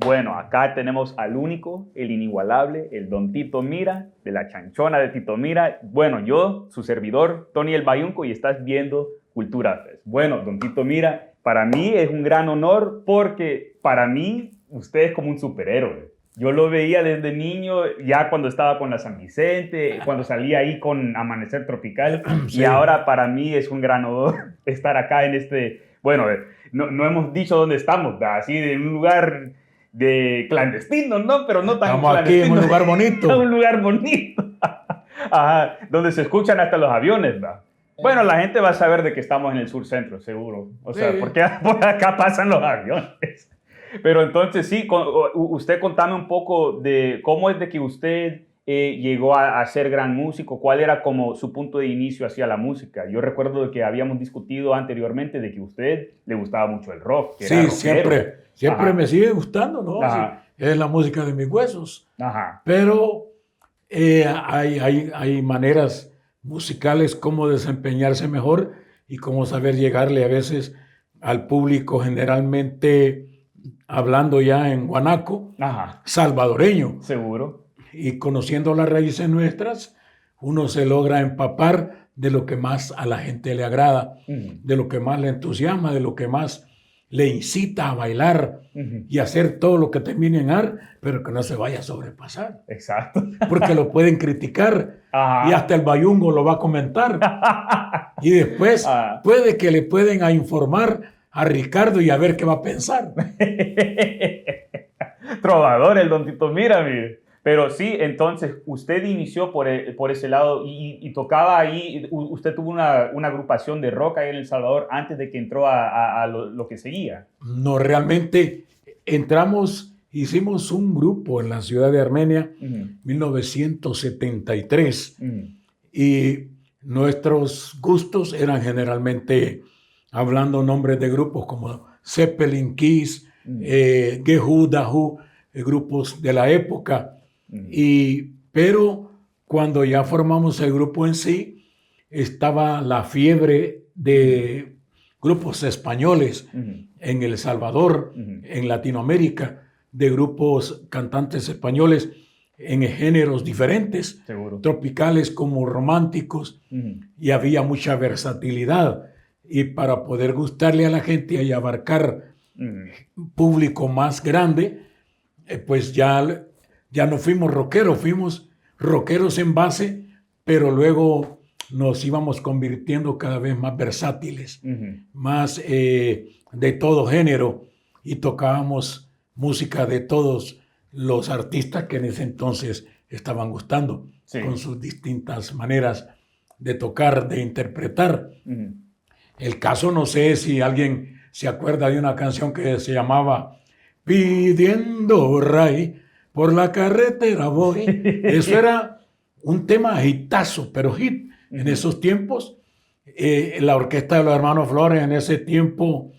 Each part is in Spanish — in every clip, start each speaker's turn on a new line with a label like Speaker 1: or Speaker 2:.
Speaker 1: Bueno, acá tenemos al único, el inigualable, el Don Tito Mira, de la chanchona de Tito Mira. Bueno, yo, su servidor, Tony el Bayunco, y estás viendo Cultura Fest. Bueno, Don Tito Mira, para mí es un gran honor porque para mí usted es como un superhéroe. Yo lo veía desde niño, ya cuando estaba con la San Vicente, cuando salía ahí con Amanecer Tropical,
Speaker 2: Sí.
Speaker 1: y ahora para mí es un gran honor estar acá en este, bueno, no hemos dicho dónde estamos, ¿verdad? Así de un lugar de clandestino, ¿no? Pero no tan
Speaker 2: Estamos aquí
Speaker 1: clandestino.
Speaker 2: en un lugar bonito.
Speaker 1: Un lugar bonito. Ajá, donde se escuchan hasta los aviones, ¿verdad? Bueno, la gente va a saber de que estamos en el sur centro, seguro. O sea,
Speaker 2: Sí.
Speaker 1: porque por acá pasan los aviones. Pero entonces sí, usted contame un poco de cómo es de que usted llegó a ser gran músico, cuál era como su punto de inicio hacia la música. Yo recuerdo que habíamos discutido anteriormente de que a usted le gustaba mucho el rock. Que era
Speaker 2: Sí,
Speaker 1: rockero.
Speaker 2: siempre
Speaker 1: Ajá.
Speaker 2: me sigue gustando, ¿no?
Speaker 1: Ajá.
Speaker 2: Sí, es la música de mis huesos.
Speaker 1: Ajá.
Speaker 2: Pero hay maneras musicales como desempeñarse mejor y cómo saber llegarle a veces al público, generalmente hablando ya en guanaco,
Speaker 1: Ajá.
Speaker 2: salvadoreño.
Speaker 1: Seguro.
Speaker 2: Y conociendo las raíces nuestras, uno se logra empapar de lo que más a la gente le agrada, de lo que más le entusiasma, de lo que más le incita a bailar y hacer todo lo que termine en ar, pero que no se vaya a sobrepasar.
Speaker 1: Exacto.
Speaker 2: Porque lo pueden criticar y hasta el bayungo lo va a comentar. Y después puede que le pueden a informar a Ricardo y a ver qué va a pensar.
Speaker 1: Trovador el Don Tito Mira, mire. Pero sí, entonces usted inició por ese lado y tocaba ahí, usted tuvo una agrupación de rock ahí en El Salvador antes de que entró a lo que seguía.
Speaker 2: No, realmente hicimos un grupo en la ciudad de Armenia, 1973, y nuestros gustos eran generalmente hablando nombres de grupos como Zeppelin, Kiss, The Who, The Who, grupos de la época. Pero cuando ya formamos el grupo en sí, estaba la fiebre de grupos españoles en El Salvador, en Latinoamérica, de grupos cantantes españoles en géneros diferentes,
Speaker 1: Seguro.
Speaker 2: Tropicales como románticos, y había mucha versatilidad. Y para poder gustarle a la gente y abarcar público más grande, pues ya no fuimos rockeros en base, pero luego nos íbamos convirtiendo cada vez más versátiles, más de todo género, y tocábamos música de todos los artistas que en ese entonces estaban gustando, con sus distintas maneras de tocar, de interpretar. El caso, no sé si alguien se acuerda de una canción que se llamaba Pidiendo Ray, por la carretera voy. Eso era un tema hitazo, pero hit en esos tiempos. La orquesta de los hermanos Flores en ese tiempo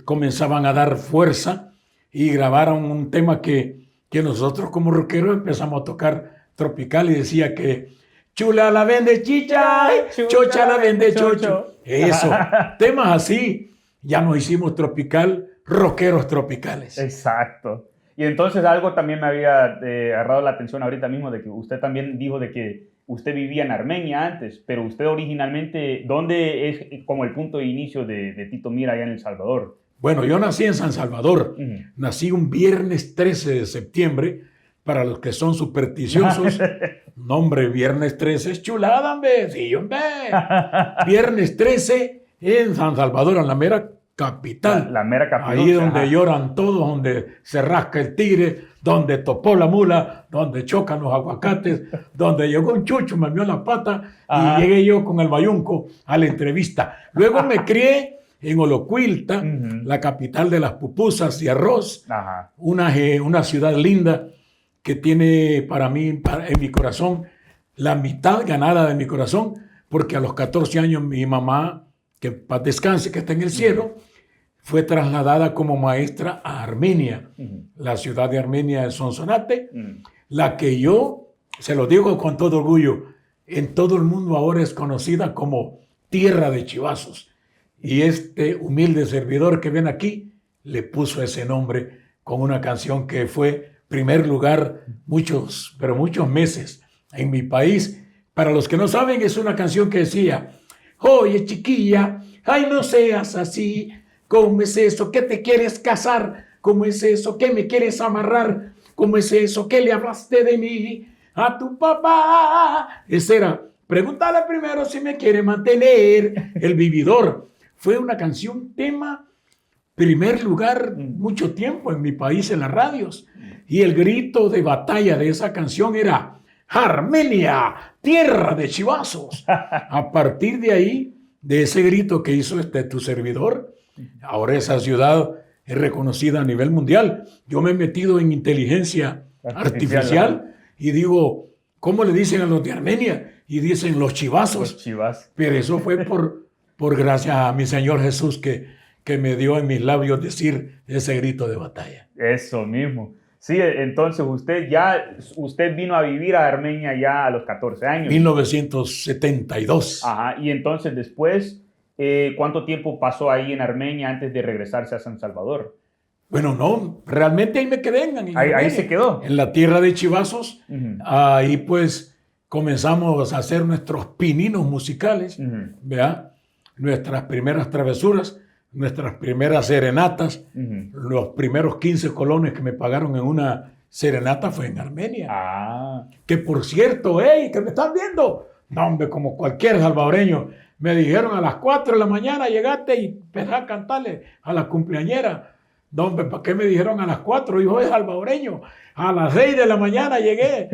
Speaker 2: comenzaban a dar fuerza y grabaron un tema que nosotros como rockeros empezamos a tocar tropical, y decía que chula la vende chicha, chocha la vende chocho. Eso, temas así. Ya nos hicimos tropical, rockeros tropicales.
Speaker 1: Exacto. Y entonces algo también me había agarrado la atención ahorita mismo, de que usted también dijo de que usted vivía en Armenia antes, pero usted originalmente, ¿dónde es como el punto de inicio de Tito Mira allá en El Salvador?
Speaker 2: Bueno, yo nací en San Salvador. Nací un viernes 13 de septiembre, para los que son supersticiosos. No, hombre, viernes 13 es chulada, hombre. Sí, hombre. Viernes 13 en San Salvador, en la mera capital.
Speaker 1: La mera capital.
Speaker 2: Ahí donde lloran todos, donde se rasca el tigre, donde topó la mula, donde chocan los aguacates, donde llegó un chucho, me vio la pata y llegué yo con el bayunco a la entrevista. Luego me crié en Olocuilta, la capital de las pupusas y arroz, una ciudad linda que tiene para mí, en mi corazón, la mitad ganada de mi corazón, porque a los 14 años mi mamá, que paz descanse, que está en el cielo, fue trasladada como maestra a Armenia, la ciudad de Armenia de Sonsonate, la que yo, se lo digo con todo orgullo, en todo el mundo ahora es conocida como tierra de chivazos. Y este humilde servidor que ven aquí le puso ese nombre con una canción que fue primer lugar muchos meses en mi país. Para los que no saben, es una canción que decía: oye chiquilla, ay no seas así, ¿cómo es eso que te quieres casar? ¿Cómo es eso que me quieres amarrar? ¿Cómo es eso que le hablaste de mí a tu papá? Esa era, pregúntale primero si me quiere mantener. El Vividor fue una canción tema primer lugar mucho tiempo en mi país en las radios, y el grito de batalla de esa canción era: Armenia, tierra de chivazos. A partir de ahí, de ese grito que hizo tu servidor, ahora esa ciudad es reconocida a nivel mundial. Yo me he metido en inteligencia artificial y digo, ¿cómo le dicen a los de Armenia? Y dicen los chivazos.
Speaker 1: Los chivas.
Speaker 2: Pero eso fue por gracias a mi Señor Jesús que me dio en mis labios decir ese grito de batalla.
Speaker 1: Eso mismo. Sí, entonces usted vino a vivir a Armenia ya a los 14 años.
Speaker 2: 1972.
Speaker 1: Ajá, y entonces después, ¿cuánto tiempo pasó ahí en Armenia antes de regresarse a San Salvador?
Speaker 2: Bueno, no, realmente ahí me quedé.
Speaker 1: Ahí se quedó.
Speaker 2: En la tierra de chivazos.
Speaker 1: Uh-huh.
Speaker 2: Ahí pues comenzamos a hacer nuestros pininos musicales,
Speaker 1: Uh-huh.
Speaker 2: ¿verdad? Nuestras primeras travesuras, nuestras primeras serenatas.
Speaker 1: Uh-huh.
Speaker 2: Los primeros 15 colones que me pagaron en una serenata fue en Armenia.
Speaker 1: Ah.
Speaker 2: Que por cierto, hey, que me están viendo. No, hombre, como cualquier salvadoreño. Me dijeron a las 4 de la mañana llegaste y empecé a cantarle a la cumpleañera. No, hombre, ¿para qué me dijeron a las 4? Hijo de salvadoreño. A las 6 de la mañana llegué.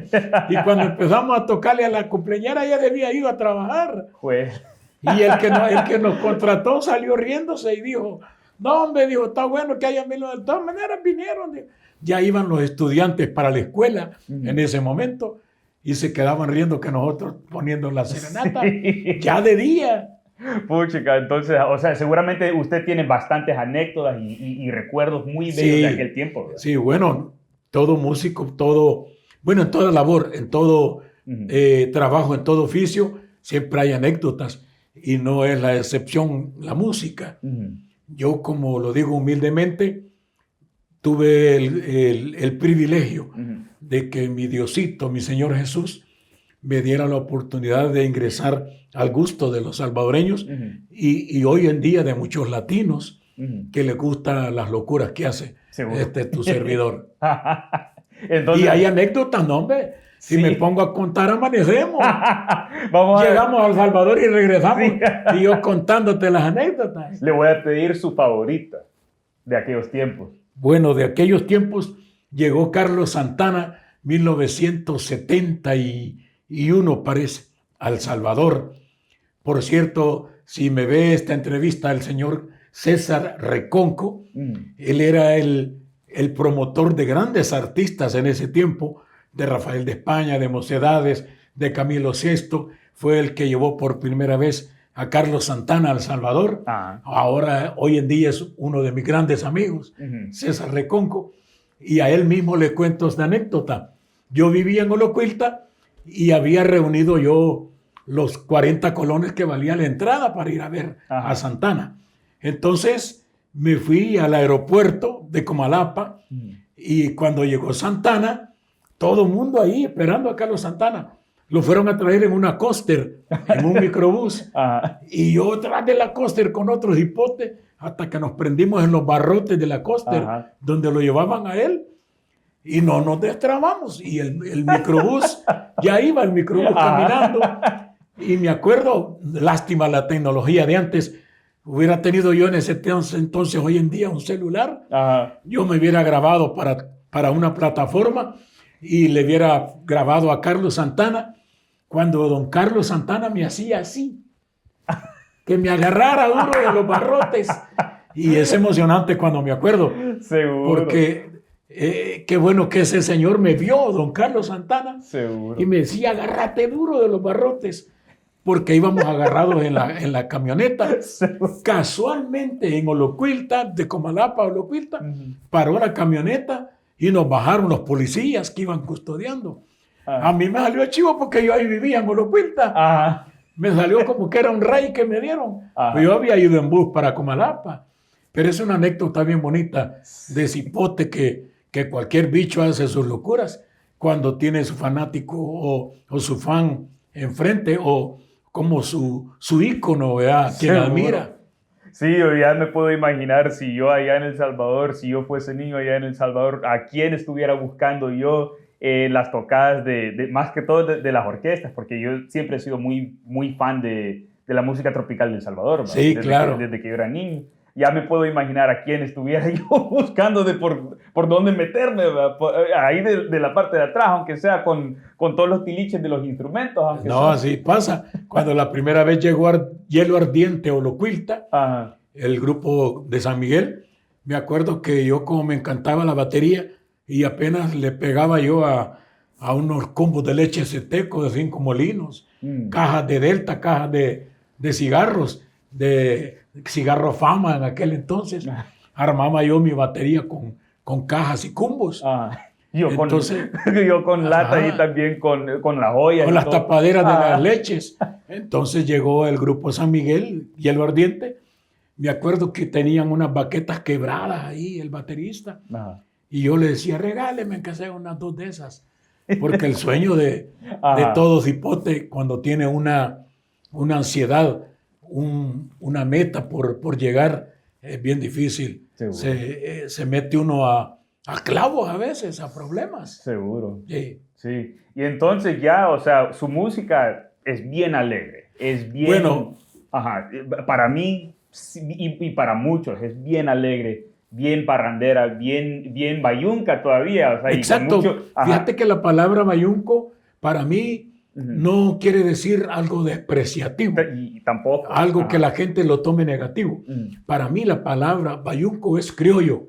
Speaker 2: Y cuando empezamos a tocarle a la cumpleañera, ella debía ir a trabajar.
Speaker 1: Pues.
Speaker 2: Y el que nos contrató salió riéndose y dijo, no, hombre, dijo, está bueno que hayan venido. De todas maneras vinieron. Ya iban los estudiantes para la escuela en ese momento y se quedaban riendo que nosotros poniendo la serenata ya de día.
Speaker 1: Puchica, entonces, o sea, seguramente usted tiene bastantes anécdotas y recuerdos muy bellos de aquel tiempo, ¿verdad?
Speaker 2: Sí, bueno, todo músico, en toda labor, en todo trabajo, en todo oficio, siempre hay anécdotas y no es la excepción la música.
Speaker 1: Uh-huh.
Speaker 2: Yo, como lo digo humildemente, tuve el privilegio de que mi Diosito, mi Señor Jesús, me diera la oportunidad de ingresar al gusto de los salvadoreños y hoy en día de muchos latinos que les gustan las locuras que hace tu servidor. Entonces, y hay anécdotas, ¿no, hombre? Si me pongo a contar, amanecemos. Llegamos a El Salvador y regresamos. Sí. Y yo contándote las anécdotas.
Speaker 1: Le voy a pedir su favorita de aquellos tiempos.
Speaker 2: Bueno, de aquellos tiempos llegó Carlos Santana, 1971, parece, a El Salvador. Por cierto, si me ve esta entrevista el señor César Reconco, él era el promotor de grandes artistas en ese tiempo, de Rafael de España, de Mocedades, de Camilo VI, fue el que llevó por primera vez a Carlos Santana a El Salvador. Ahora, hoy en día es uno de mis grandes amigos, César Reconco, y a él mismo le cuento esta anécdota. Yo vivía en Olocuilta y había reunido yo los 40 colones que valía la entrada para ir a ver a Santana. Entonces me fui al aeropuerto de Comalapa y cuando llegó Santana, todo el mundo ahí esperando a Carlos Santana. Lo fueron a traer en una coaster, en un microbús. Y yo tras de la coaster con otros hipotes hasta que nos prendimos en los barrotes de la coaster donde lo llevaban a él. Y no nos destrabamos. Y el microbús, ya iba el microbús caminando. Y me acuerdo, lástima la tecnología de antes. Hubiera tenido yo en ese entonces, hoy en día, un celular. Yo me hubiera grabado para una plataforma y le hubiera grabado a Carlos Santana cuando don Carlos Santana me hacía así, que me agarrara duro de los barrotes. Y es emocionante cuando me acuerdo.
Speaker 1: Seguro.
Speaker 2: Porque qué bueno que ese señor me vio, don Carlos Santana.
Speaker 1: Seguro.
Speaker 2: Y me decía, agárrate duro de los barrotes. Porque íbamos agarrados en la camioneta. Casualmente en Olocuilta, de Comalapa a Olocuilta, paró la camioneta y nos bajaron los policías que iban custodiando. A mí me salió chivo porque yo ahí vivía en Olocuilta. Me salió como que era un rey que me dieron. Yo había ido en bus para Comalapa. Pero es una anécdota bien bonita de Cipote que cualquier bicho hace sus locuras cuando tiene su fanático o su fan enfrente o como su ícono, ¿verdad? Quien
Speaker 1: Seguro.
Speaker 2: admira.
Speaker 1: Sí, yo ya me puedo imaginar si yo allá en El Salvador, si yo fuese niño allá en El Salvador, a quién estuviera buscando yo las tocadas más que todo de las orquestas, porque yo siempre he sido muy, muy fan de la música tropical de El Salvador, ¿verdad?
Speaker 2: Sí, claro.
Speaker 1: Desde que yo era niño. Ya me puedo imaginar a quién estuviera yo buscando por dónde meterme, ¿verdad? Ahí de la parte de atrás, aunque sea con todos los tiliches de los instrumentos. Aunque
Speaker 2: No,
Speaker 1: sea.
Speaker 2: así pasa. Cuando la primera vez llegó Hielo Ardiente o Locuilta,
Speaker 1: Ajá.
Speaker 2: el grupo de San Miguel, me acuerdo que yo como me encantaba la batería y apenas le pegaba yo a unos combos de leche seteco de 5 molinos, cajas de Delta, cajas de cigarros, de cigarro Fama en aquel entonces. Armaba yo mi batería con cajas y cumbos.
Speaker 1: Yo con lata y también con las ollas.
Speaker 2: Con las tapaderas de las leches. Entonces llegó el grupo San Miguel, Hielo Ardiente. Me acuerdo que tenían unas baquetas quebradas ahí, el baterista. Y yo le decía, regáleme que sea unas 2 de esas. Porque el sueño de todo cipote, cuando tiene una ansiedad, una meta por llegar, es bien difícil. Se mete uno a clavos a veces, a problemas.
Speaker 1: Seguro.
Speaker 2: Sí.
Speaker 1: Sí. Y entonces ya, o sea, su música es bien alegre. Es bien...
Speaker 2: Bueno.
Speaker 1: Para mí y para muchos es bien alegre, bien parrandera, bien bayunca todavía. O sea,
Speaker 2: exacto. Fíjate que la palabra bayunco para mí no quiere decir algo despreciativo.
Speaker 1: Y tampoco.
Speaker 2: Algo que la gente lo tome negativo. Para mí la palabra bayunco es criollo.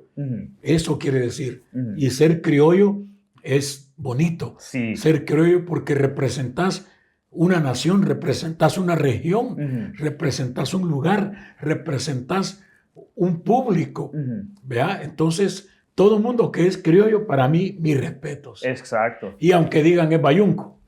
Speaker 2: Eso quiere decir. Y ser criollo es bonito.
Speaker 1: Sí.
Speaker 2: Ser criollo porque representas una nación, representas una región, representas un lugar, representas un público. ¿Vea? Entonces, todo mundo que es criollo, para mí, mis respetos.
Speaker 1: Exacto.
Speaker 2: Y aunque digan es bayunco.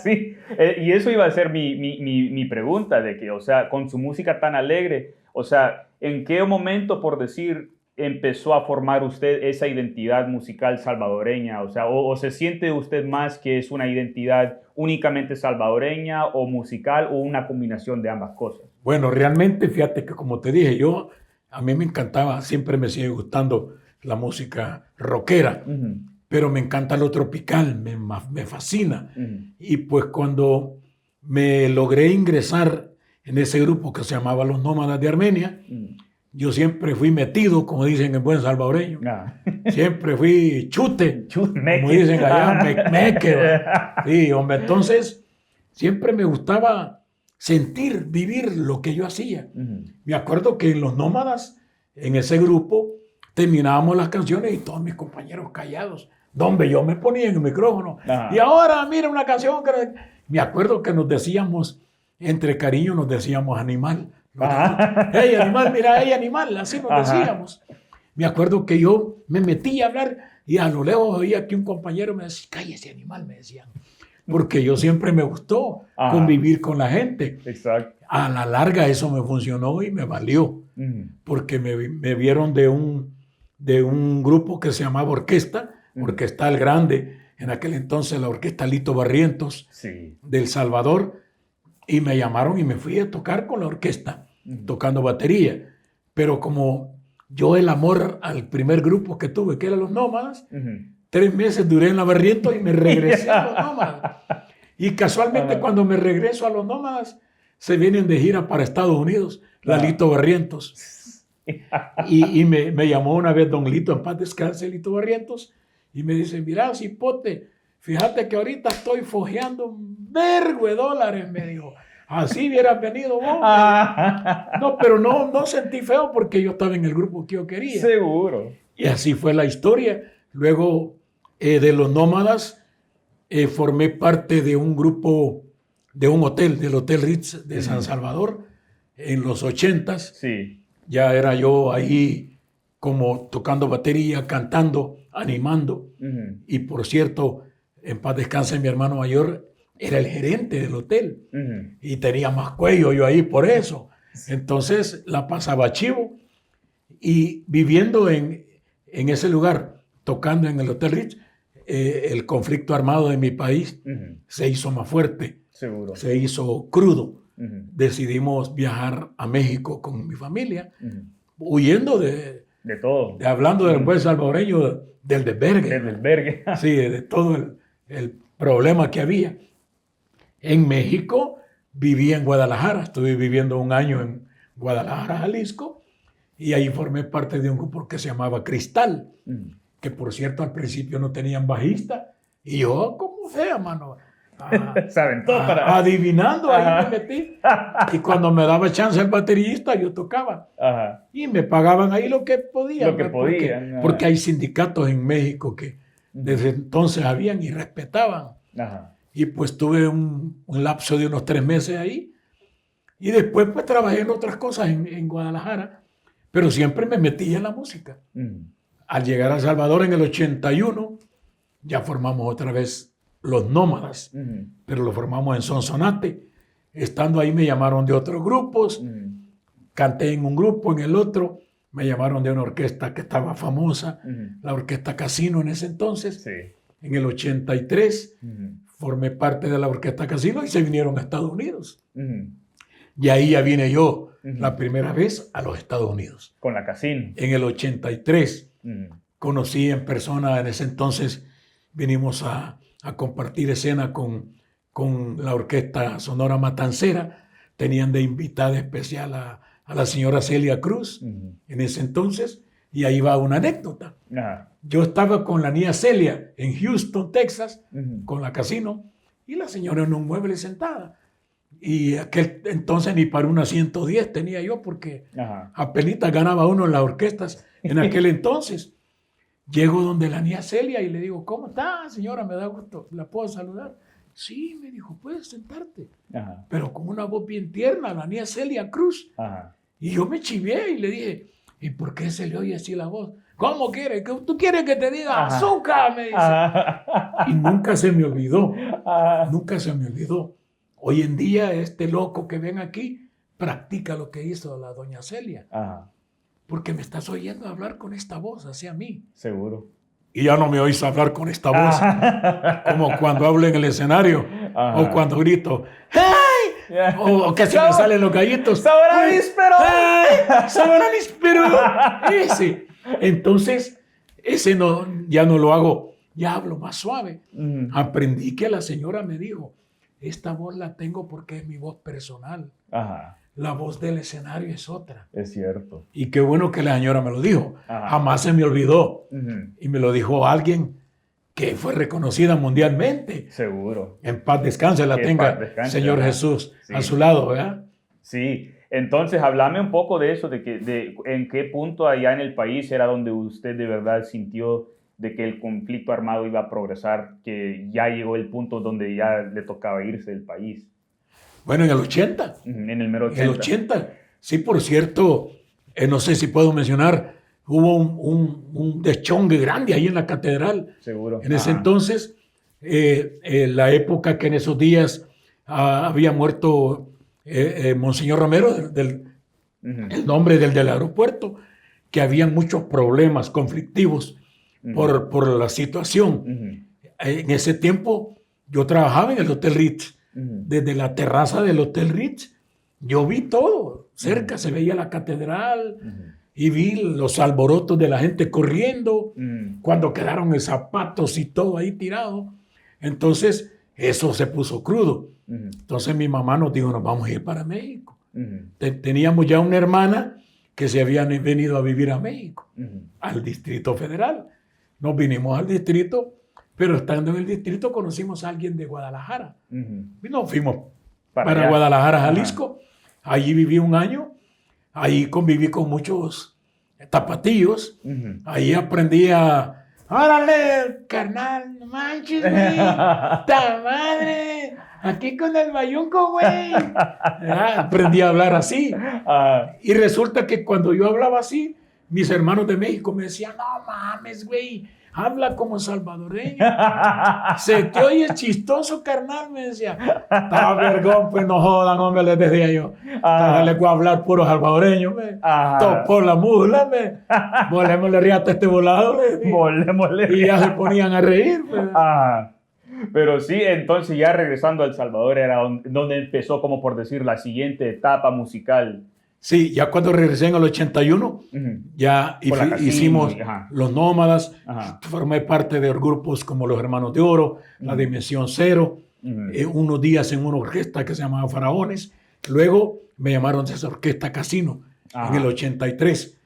Speaker 1: Sí. Y eso iba a ser mi pregunta, de que, o sea, con su música tan alegre, o sea, ¿en qué momento, por decir, empezó a formar usted esa identidad musical salvadoreña? O sea, o se siente usted más que es una identidad únicamente salvadoreña o musical o una combinación de ambas cosas?
Speaker 2: Bueno, realmente, fíjate que como te dije, a mí me encantaba, siempre me sigue gustando la música rockera, pero me encanta lo tropical, me fascina. Y pues cuando me logré ingresar en ese grupo que se llamaba Los Nómadas de Armenia, yo siempre fui metido, como dicen en buen salvadoreño. Siempre fui chute, como dicen allá, meque. Sí, hombre, entonces siempre me gustaba sentir, vivir lo que yo hacía. Me acuerdo que en Los Nómadas, en ese grupo, terminábamos las canciones y todos mis compañeros callados. Donde yo me ponía en el micrófono. Y ahora, mira una canción que... Me acuerdo que nos decíamos, entre cariño nos decíamos animal. Hey, animal, mira, hey, animal, así nos decíamos. Me acuerdo que yo me metí a hablar y a lo lejos oía que un compañero me decía, cállese animal, me decían. Porque yo siempre me gustó convivir con la gente.
Speaker 1: Exacto.
Speaker 2: A la larga eso me funcionó y me valió. Porque me vieron de un grupo que se llamaba Orquesta, Orquestal Grande. En aquel entonces la Orquesta Lito Barrientos de El Salvador. Y me llamaron y me fui a tocar con la orquesta, tocando batería. Pero como yo el amor al primer grupo que tuve, que eran Los Nómadas, 3 meses duré en la Barrientos y me regresé a Los Nómadas. Y casualmente cuando me regreso a Los Nómadas, se vienen de gira para Estados Unidos, la Lito Barrientos. Y me llamó una vez don Lito, en paz descanse, Lito Barrientos, y me dice, mira, cipote, fíjate que ahorita estoy fojeando un vergo de dólares, me dijo. Así hubieras venido vos. No, pero no sentí feo porque yo estaba en el grupo que yo quería.
Speaker 1: Seguro.
Speaker 2: Y así fue la historia. Luego de Los Nómadas, formé parte de un grupo, de un hotel, del Hotel Ritz de San Salvador, en los 80s.
Speaker 1: Sí.
Speaker 2: Ya era yo ahí como tocando batería, cantando, animando. Y por cierto, en paz descanse mi hermano mayor, era el gerente del hotel. Y tenía más cuello yo ahí por eso. Entonces la pasaba chivo. Y viviendo en ese lugar, tocando en el Hotel Ritz, el conflicto armado de mi país se hizo más fuerte.
Speaker 1: Seguro.
Speaker 2: Se hizo crudo. Decidimos viajar a México con mi familia, huyendo de
Speaker 1: todo.
Speaker 2: Hablando del buen salvadoreño, del desvergue.
Speaker 1: Del desvergue.
Speaker 2: Sí, de todo el problema que había. En México viví en Guadalajara. Estuve viviendo un año en Guadalajara, Jalisco, y ahí formé parte de un grupo que se llamaba Cristal, que por cierto al principio no tenían bajista, y yo como sea, mano, adivinando, ahí me metí, y cuando me daba chance el baterista yo tocaba. Ajá. Y me pagaban ahí lo que podía, porque hay sindicatos en México que desde entonces habían y respetaban. Ajá. Y pues tuve un lapso de unos 3 meses ahí, y después pues trabajé en otras cosas en Guadalajara, pero siempre me metí en la música. Al llegar a El Salvador en el 81, ya formamos otra vez Los Nómadas, pero lo formamos en Sonsonate. Estando ahí me llamaron de otros grupos, canté en un grupo, en el otro, me llamaron de una orquesta que estaba famosa, la Orquesta Casino en ese entonces. Sí. En el 83 formé parte de la Orquesta Casino y se vinieron a Estados Unidos. Y ahí ya vine yo la primera vez a los Estados Unidos.
Speaker 1: Con la Casino.
Speaker 2: En el 83 conocí en persona, en ese entonces vinimos a compartir escena con la Orquesta Sonora Matancera. Tenían de invitada especial a la señora Celia Cruz en ese entonces, y ahí va una anécdota. Yo estaba con la niña Celia en Houston, Texas, con la Casino, y la señora en un mueble sentada. Y aquel entonces ni para una 110 tenía yo, porque apenitas ganaba uno en las orquestas en aquel entonces. Llego donde la niña Celia y le digo, ¿cómo está, señora? Me da gusto, ¿la puedo saludar? Sí, me dijo, puedes sentarte. Pero con una voz bien tierna, la niña Celia Cruz. Y yo me chivé y le dije, ¿y por qué se le oye así la voz? ¿Cómo quiere? ¿Tú quieres que te diga azúcar? Me dice. Y nunca se me olvidó. Nunca se me olvidó. Hoy en día este loco que ven aquí practica lo que hizo la doña Celia. Porque me estás oyendo hablar con esta voz hacia mí.
Speaker 1: Seguro.
Speaker 2: Y ya no me oís hablar con esta voz. Como cuando hablo en el escenario. O cuando grito, ¡hey! O que se me salen los gallitos.
Speaker 1: ¡Sabor níspero!
Speaker 2: ¡Hey! ¡Sabor níspero! Ese. Entonces, ese ya no lo hago. Ya hablo más suave. Aprendí que la señora me dijo, esta voz la tengo porque es mi voz personal. La voz del escenario es otra.
Speaker 1: Es cierto.
Speaker 2: Y qué bueno que la señora me lo dijo. Jamás se me olvidó. Y me lo dijo alguien que fue reconocida mundialmente.
Speaker 1: Seguro.
Speaker 2: En paz descanse, la tenga Señor ¿verdad? Jesús a su lado, ¿verdad?
Speaker 1: Sí. Entonces, háblame un poco de eso, de en qué punto allá en el país era donde usted de verdad sintió de que el conflicto armado iba a progresar, que ya llegó el punto donde ya le tocaba irse del país.
Speaker 2: Bueno, en el 80.
Speaker 1: En el mero 80.
Speaker 2: En el 80. Sí, por cierto, no sé si puedo mencionar, hubo un deschongue grande ahí en la catedral.
Speaker 1: Seguro.
Speaker 2: En ese entonces, la época que en esos días había muerto Monseñor Romero, el nombre del aeropuerto, que había muchos problemas conflictivos por la situación. En ese tiempo yo trabajaba en el Hotel Ritz. Desde la terraza del Hotel Ritz yo vi todo. Cerca se veía la catedral y vi los alborotos de la gente corriendo cuando quedaron los zapatos y todo ahí tirado. Entonces eso se puso crudo. Entonces mi mamá nos dijo, nos vamos a ir para México. Teníamos ya una hermana que se había venido a vivir a México, al Distrito Federal. Nos vinimos al distrito, pero estando en el distrito conocimos a alguien de Guadalajara. Y nos fuimos para Guadalajara, Jalisco. Allí viví un año. Ahí conviví con muchos tapatíos. Ahí aprendí a... ¡Órale, carnal! ¡No manches, güey! ¡Ta madre! Aquí con el bayunco, güey. Aprendí a hablar así. Y resulta que cuando yo hablaba así, mis hermanos de México me decían, no mames, güey, habla como salvadoreño. Se te oye chistoso, carnal, me decía. Estaba vergón, pues no jodan, hombre, les decía yo. Le voy a hablar puro salvadoreño, me. Topó la mula, me. Volémosle riata a este volado, le decía.
Speaker 1: Volémosle.
Speaker 2: Y ya se ponían a reír, pues.
Speaker 1: Pero sí, entonces ya regresando a El Salvador era donde empezó, como por decir, la siguiente etapa musical.
Speaker 2: Sí, ya cuando regresé en el 81, ya hicimos Los Nómadas, formé parte de grupos como Los Hermanos de Oro, La Dimensión Cero, unos días en una orquesta que se llamaba Faraones, luego me llamaron de esa orquesta Casino en el 83.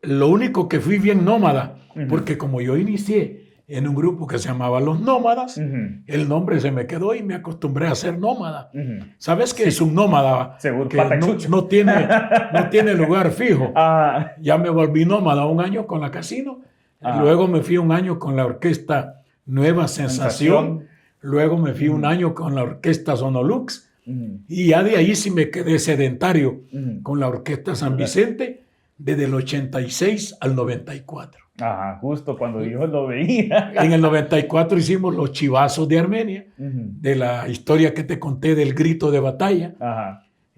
Speaker 2: Lo único que fui bien nómada, porque como yo inicié en un grupo que se llamaba Los Nómadas, el nombre se me quedó y me acostumbré a ser nómada. ¿Sabes qué es un nómada?
Speaker 1: Seguro,
Speaker 2: que no tiene lugar fijo. Ya me volví nómada un año con la Casino, luego me fui un año con la orquesta Nueva Sensación, luego me fui un año con la orquesta Sonolux, y ya de ahí sí me quedé sedentario con la orquesta San Vicente desde el 86 al 94.
Speaker 1: Justo cuando Dios lo veía.
Speaker 2: En el 94 hicimos Los Chivazos de Armenia, de la historia que te conté del grito de batalla.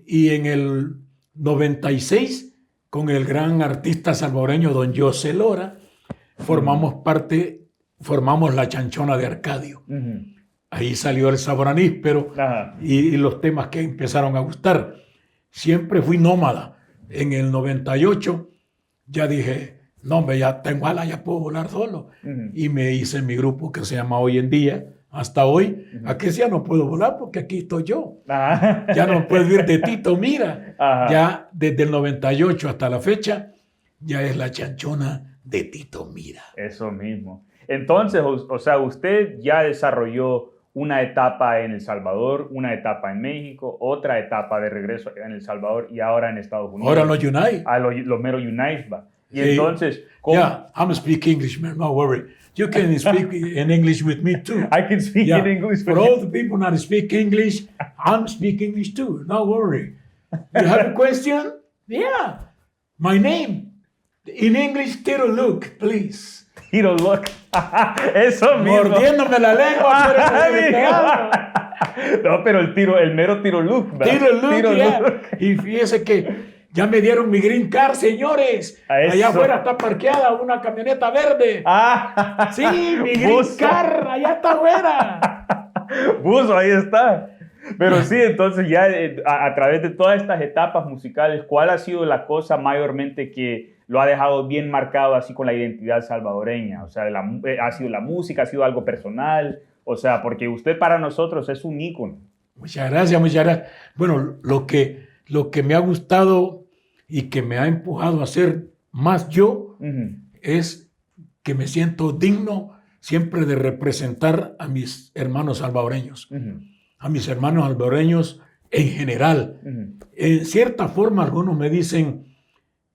Speaker 2: Y en el 96, con el gran artista salvadoreño don José Lora, formamos La Chanchona de Arcadio. Ahí salió El Sabor a Níspero y los temas que empezaron a gustar. Siempre fui nómada. En el 98 ya dije, no, hombre, ya tengo alas, ya puedo volar solo. Y me hice mi grupo que se llama Hoy en Día, hasta hoy. Aquí ya no puedo volar porque aquí estoy yo. Ya no puedo ir de Tito Mira. Ya desde el 98 hasta la fecha, ya es La Chanchona de Tito Mira.
Speaker 1: Eso mismo. Entonces, o sea, usted ya desarrolló una etapa en El Salvador, una etapa en México, otra etapa de regreso en El Salvador y ahora en Estados Unidos.
Speaker 2: Ahora los Unite.
Speaker 1: Los mero Unite, va. Y entonces, ¿cómo?
Speaker 2: Yeah, I'm speaking English, man. No worry. You can speak in English with me too.
Speaker 1: I can speak in English.
Speaker 2: For all the people that speak English, I'm speaking English too. No worry. You have a question? Yeah. My name. In English, Tito Luke, please.
Speaker 1: Tito Luke. Eso mismo.
Speaker 2: Mordiéndome la lengua.
Speaker 1: No, pero el mero Tito Luke.
Speaker 2: Tito Luke. Y fíjese que ya me dieron mi green car, señores. Allá afuera está parqueada una camioneta verde. Sí, mi green car, allá está afuera.
Speaker 1: Buzo, ahí está. Pero sí, entonces ya a través de todas estas etapas musicales, ¿cuál ha sido la cosa mayormente que lo ha dejado bien marcado así con la identidad salvadoreña? O sea, ¿ha sido la música, ha sido algo personal? O sea, porque usted para nosotros es un ícono.
Speaker 2: Muchas gracias, muchas gracias. Bueno, lo que me ha gustado y que me ha empujado a ser más yo es que me siento digno siempre de representar a mis hermanos salvadoreños, a mis hermanos salvadoreños en general. En cierta forma, algunos me dicen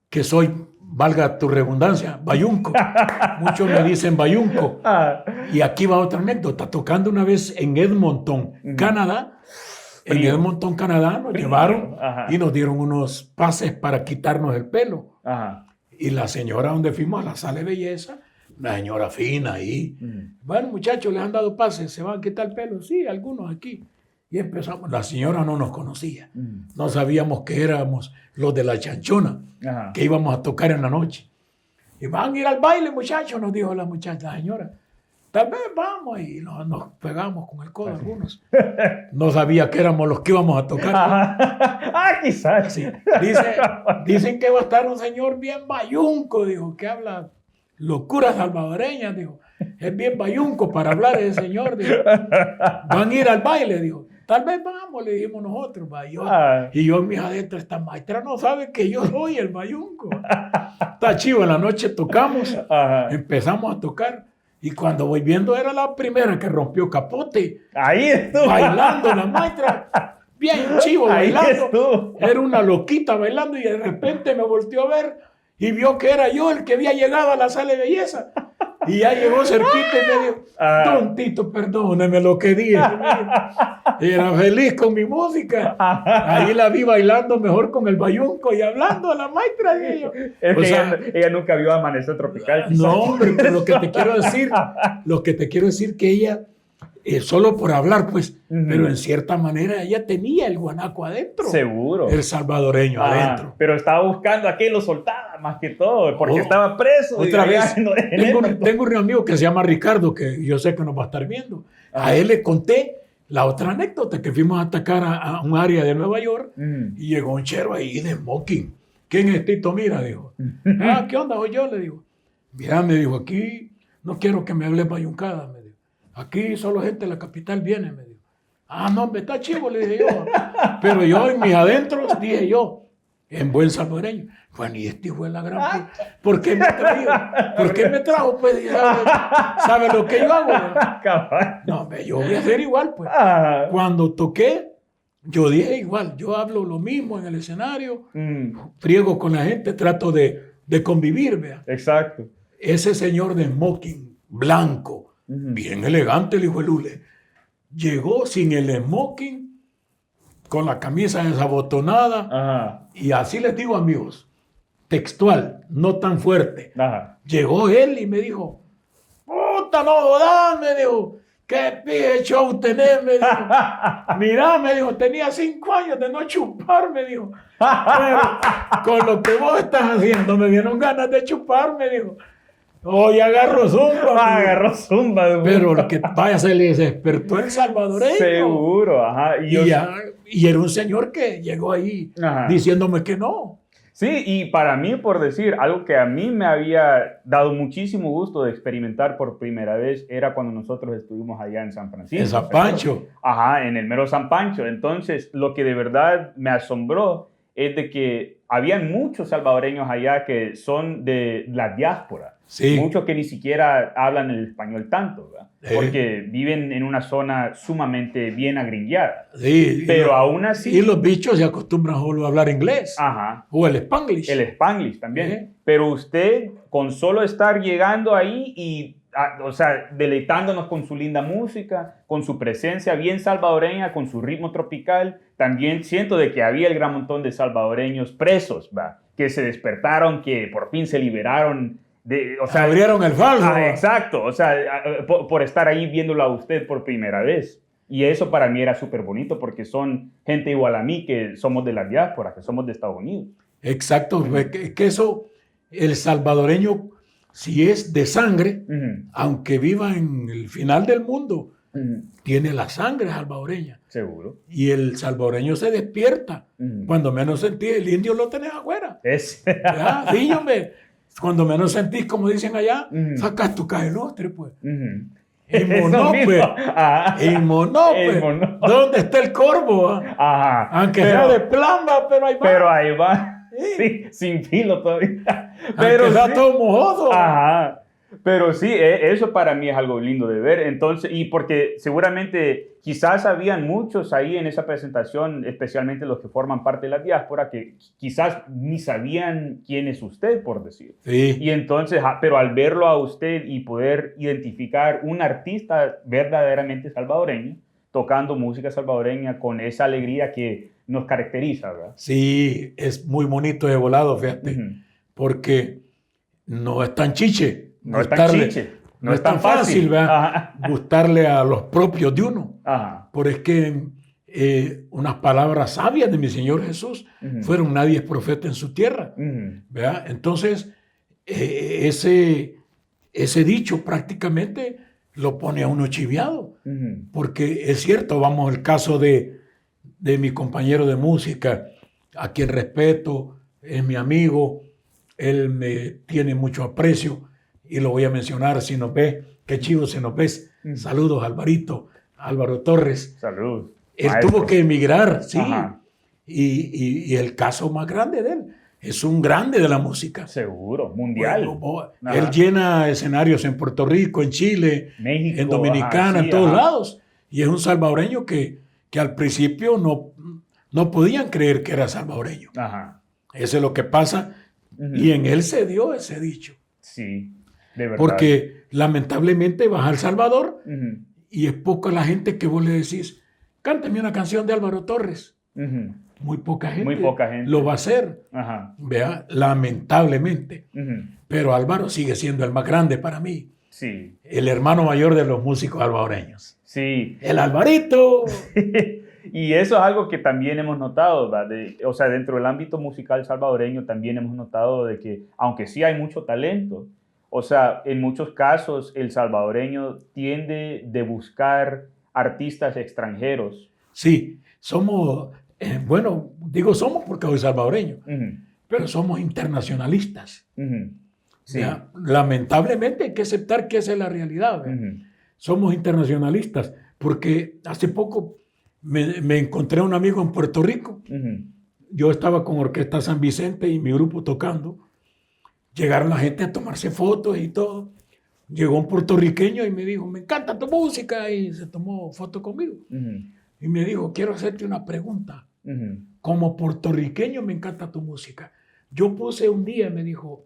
Speaker 2: que soy, valga tu redundancia, bayunco. Muchos me dicen bayunco. Y aquí va otra anécdota. Tocando una vez en Edmonton, Canadá, en Edmonton, Canadá, nos llevaron y nos dieron unos pases para quitarnos el pelo. Y la señora donde fuimos a la sala de belleza, una señora fina ahí. Bueno, muchachos, les han dado pases, ¿se van a quitar el pelo? Sí, algunos aquí. Y empezamos, la señora no nos conocía. No sabíamos que éramos los de La Chanchona, que íbamos a tocar en la noche. Y van a ir al baile, muchachos, nos dijo la muchacha, la señora. Tal vez vamos, y nos pegamos con el codo algunos. No sabía que éramos los que íbamos a tocar.
Speaker 1: Quizás.
Speaker 2: Sí. Dicen que va a estar un señor bien bayunco, dijo, que habla locuras salvadoreñas, dijo. Es bien bayunco para hablar ese señor, dijo. Van a ir al baile, dijo. Tal vez vamos, le dijimos nosotros. Y yo en mis adentro, esta maestra no sabe que yo soy el bayunco. Está chivo, en la noche tocamos, empezamos a tocar. Y cuando voy viendo, era la primera que rompió capote.
Speaker 1: Ahí estuvo.
Speaker 2: Bailando la maestra. Bien chivo, bailando. Era una loquita bailando y de repente me volteó a ver y vio que era yo el que había llegado a la sala de belleza. Y ya llegó cerquita y me dijo, Don Tito, perdóneme lo que dije. Era feliz con mi música. Ahí la vi bailando mejor con el bayunco y hablando a la maestra de ellos.
Speaker 1: Es que ella nunca vio Amanecer Tropical. Quizás.
Speaker 2: No, hombre, pero lo que te quiero decir que ella, solo por hablar, pues, pero en cierta manera ella tenía el guanaco adentro.
Speaker 1: Seguro.
Speaker 2: El salvadoreño adentro.
Speaker 1: Pero estaba buscando a qué lo soltaba más que todo, porque estaba preso.
Speaker 2: Otra vez, tengo un amigo que se llama Ricardo, que yo sé que nos va a estar viendo. A él le conté la otra anécdota, que fuimos a atacar a un área de Nueva York y llegó un chero ahí de smoking. ¿Quién es Tito Mira? Dijo. ¿Qué onda? Soy yo, le digo. Mira, me dijo, aquí no quiero que me hables bayuncada, me dijo. Aquí solo gente de la capital viene, me dijo. No, me está chivo, le dije yo. Pero yo en mis adentros dije yo, en buen salvadoreño. Bueno, y este hijo de la gran... ¿Por qué me trajo? ¿Por qué me trajo? Pues, ¿sabe lo que yo hago? No, yo voy a hacer igual, pues. Cuando toqué, yo dije igual. Yo hablo lo mismo en el escenario, friego con la gente, trato de convivir, vea.
Speaker 1: Exacto.
Speaker 2: Ese señor de smoking, blanco, bien elegante, el hijo de Lule, llegó sin el smoking, con la camisa desabotonada, y así les digo, amigos, textual, no tan fuerte. Llegó él y me dijo, puta, no jodas, me dijo, qué pije show tenés, me dijo. Mirá, me dijo, tenía 5 años de no chupar, me dijo. Pero con lo que vos estás haciendo, me dieron ganas de chupar, me dijo. Hoy agarro zumba.
Speaker 1: Agarró zumba.
Speaker 2: Pero lo que vaya, se les despertó el salvadoreño.
Speaker 1: Seguro,
Speaker 2: Y era un señor que llegó ahí diciéndome que no.
Speaker 1: Sí, y para mí, por decir, algo que a mí me había dado muchísimo gusto de experimentar por primera vez era cuando nosotros estuvimos allá en San Francisco.
Speaker 2: En San Pancho.
Speaker 1: En el mero San Pancho. Entonces, lo que de verdad me asombró es de que habían muchos salvadoreños allá que son de la diáspora. Sí. Muchos que ni siquiera hablan el español tanto, ¿verdad? Porque viven en una zona sumamente bien agringueada.
Speaker 2: Sí,
Speaker 1: pero aún así...
Speaker 2: Y los bichos se acostumbran solo a hablar inglés. O el Spanglish.
Speaker 1: El Spanglish también. Pero usted, con solo estar llegando ahí y, o sea, deleitándonos con su linda música, con su presencia bien salvadoreña, con su ritmo tropical, también siento de que había el gran montón de salvadoreños presos, ¿va? Que se despertaron, que por fin se liberaron.
Speaker 2: Abrieron el falso.
Speaker 1: Exacto, o sea, por estar ahí viéndolo a usted por primera vez. Y eso para mí era súper bonito porque son gente igual a mí que somos de la diáspora, que somos de Estados Unidos.
Speaker 2: Exacto, que eso, el salvadoreño, si es de sangre, aunque viva en el final del mundo, tiene la sangre salvadoreña.
Speaker 1: Seguro.
Speaker 2: Y el salvadoreño se despierta. Cuando menos sentís, el indio lo tenés afuera. Sí, hombre. Cuando menos sentís, como dicen allá, sacas tu cajenostre, pues. Y monope. ¿Dónde está el corvo? Aunque sea de plamba, pero ahí va.
Speaker 1: Pero ahí va. Sí, sin filo todavía.
Speaker 2: Pero está todo mojoso.
Speaker 1: Pero sí, eso para mí es algo lindo de ver. Entonces, y porque seguramente quizás habían muchos ahí en esa presentación, especialmente los que forman parte de la diáspora, que quizás ni sabían quién es usted, por decir.
Speaker 2: Sí.
Speaker 1: Y entonces, pero al verlo a usted y poder identificar un artista verdaderamente salvadoreño, tocando música salvadoreña con esa alegría que nos caracteriza, ¿verdad?
Speaker 2: Sí, es muy bonito de volado, fíjate, porque no es tan chiche.
Speaker 1: No es tan chiche.
Speaker 2: No es tan fácil, ¿verdad? Gustarle a los propios de uno. Por es que unas palabras sabias de mi Señor Jesús fueron: nadie es profeta en su tierra. ¿Verdad? Entonces, ese dicho prácticamente lo pone a uno chiviado. Porque es cierto, vamos al caso de mi compañero de música, a quien respeto, es mi amigo, él me tiene mucho aprecio. Y lo voy a mencionar, si nos ves, qué chivo si nos ves. Saludos, Alvarito, Álvaro Torres.
Speaker 1: Saludos.
Speaker 2: Él tuvo que emigrar, sí. Y el caso más grande de él, es un grande de la música.
Speaker 1: Seguro, mundial.
Speaker 2: Él llena escenarios en Puerto Rico, en Chile, México, en Dominicana, en todos lados. Y es un salvadoreño que al principio no podían creer que era salvadoreño. Eso es lo que pasa. Y en él se dio ese dicho.
Speaker 1: Sí. De verdad.
Speaker 2: Porque lamentablemente vas a El Salvador
Speaker 1: Ujú,
Speaker 2: y es poca la gente que vos le decís, cántame una canción de Álvaro Torres.
Speaker 1: ujú.
Speaker 2: Muy poca gente,
Speaker 1: Muy poca gente.
Speaker 2: lo va a hacer,
Speaker 1: Ajá.
Speaker 2: vea, lamentablemente.
Speaker 1: Ujú.
Speaker 2: Pero Álvaro sigue siendo el más grande para mí,
Speaker 1: Sí,
Speaker 2: el hermano mayor de los músicos salvadoreños.
Speaker 1: sí.
Speaker 2: El Alvarito.
Speaker 1: Y eso es algo que también hemos notado, ¿verdad? O sea, dentro del ámbito musical salvadoreño también hemos notado de que, aunque sí hay mucho talento, o sea, en muchos casos el salvadoreño tiende de buscar artistas extranjeros.
Speaker 2: Sí, somos, bueno, digo somos porque soy salvadoreño,
Speaker 1: Ujú,
Speaker 2: pero somos internacionalistas.
Speaker 1: ujú. Sí.
Speaker 2: ¿Ya? Lamentablemente hay que aceptar que esa es la realidad. ¿verdad?
Speaker 1: Ujú,
Speaker 2: Somos internacionalistas, porque hace poco me encontré un amigo en Puerto Rico.
Speaker 1: ujú,
Speaker 2: Yo estaba con Orquesta San Vicente y mi grupo tocando. Llegaron la gente a tomarse fotos y todo. Llegó un puertorriqueño y me dijo, me encanta tu música, y se tomó foto conmigo.
Speaker 1: ujú,
Speaker 2: Y me dijo, quiero hacerte una pregunta.
Speaker 1: ujú,
Speaker 2: Como puertorriqueño me encanta tu música. Yo puse un día, me dijo,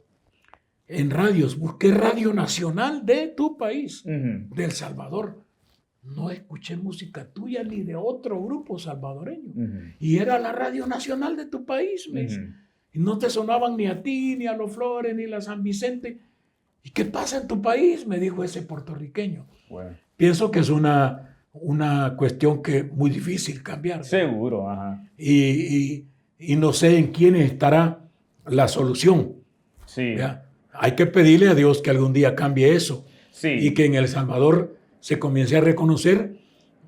Speaker 2: en radios, busqué Radio Nacional de tu país,
Speaker 1: ujú,
Speaker 2: de El Salvador. No escuché música tuya ni de otro grupo salvadoreño.
Speaker 1: ujú,
Speaker 2: Y era la Radio Nacional de tu país, me dice.
Speaker 1: ujú.
Speaker 2: Y no te sonaban ni a ti, ni a Los Flores, ni a la San Vicente. ¿Y qué pasa en tu país? Me dijo ese puertorriqueño.
Speaker 1: Bueno,
Speaker 2: Pienso que es una cuestión que muy difícil cambiar. ¿verdad?
Speaker 1: seguro, ajá.
Speaker 2: Y no sé en quién estará la solución.
Speaker 1: Sí,
Speaker 2: ¿verdad? Hay que pedirle a Dios que algún día cambie eso
Speaker 1: sí.
Speaker 2: y que en El Salvador se comience a reconocer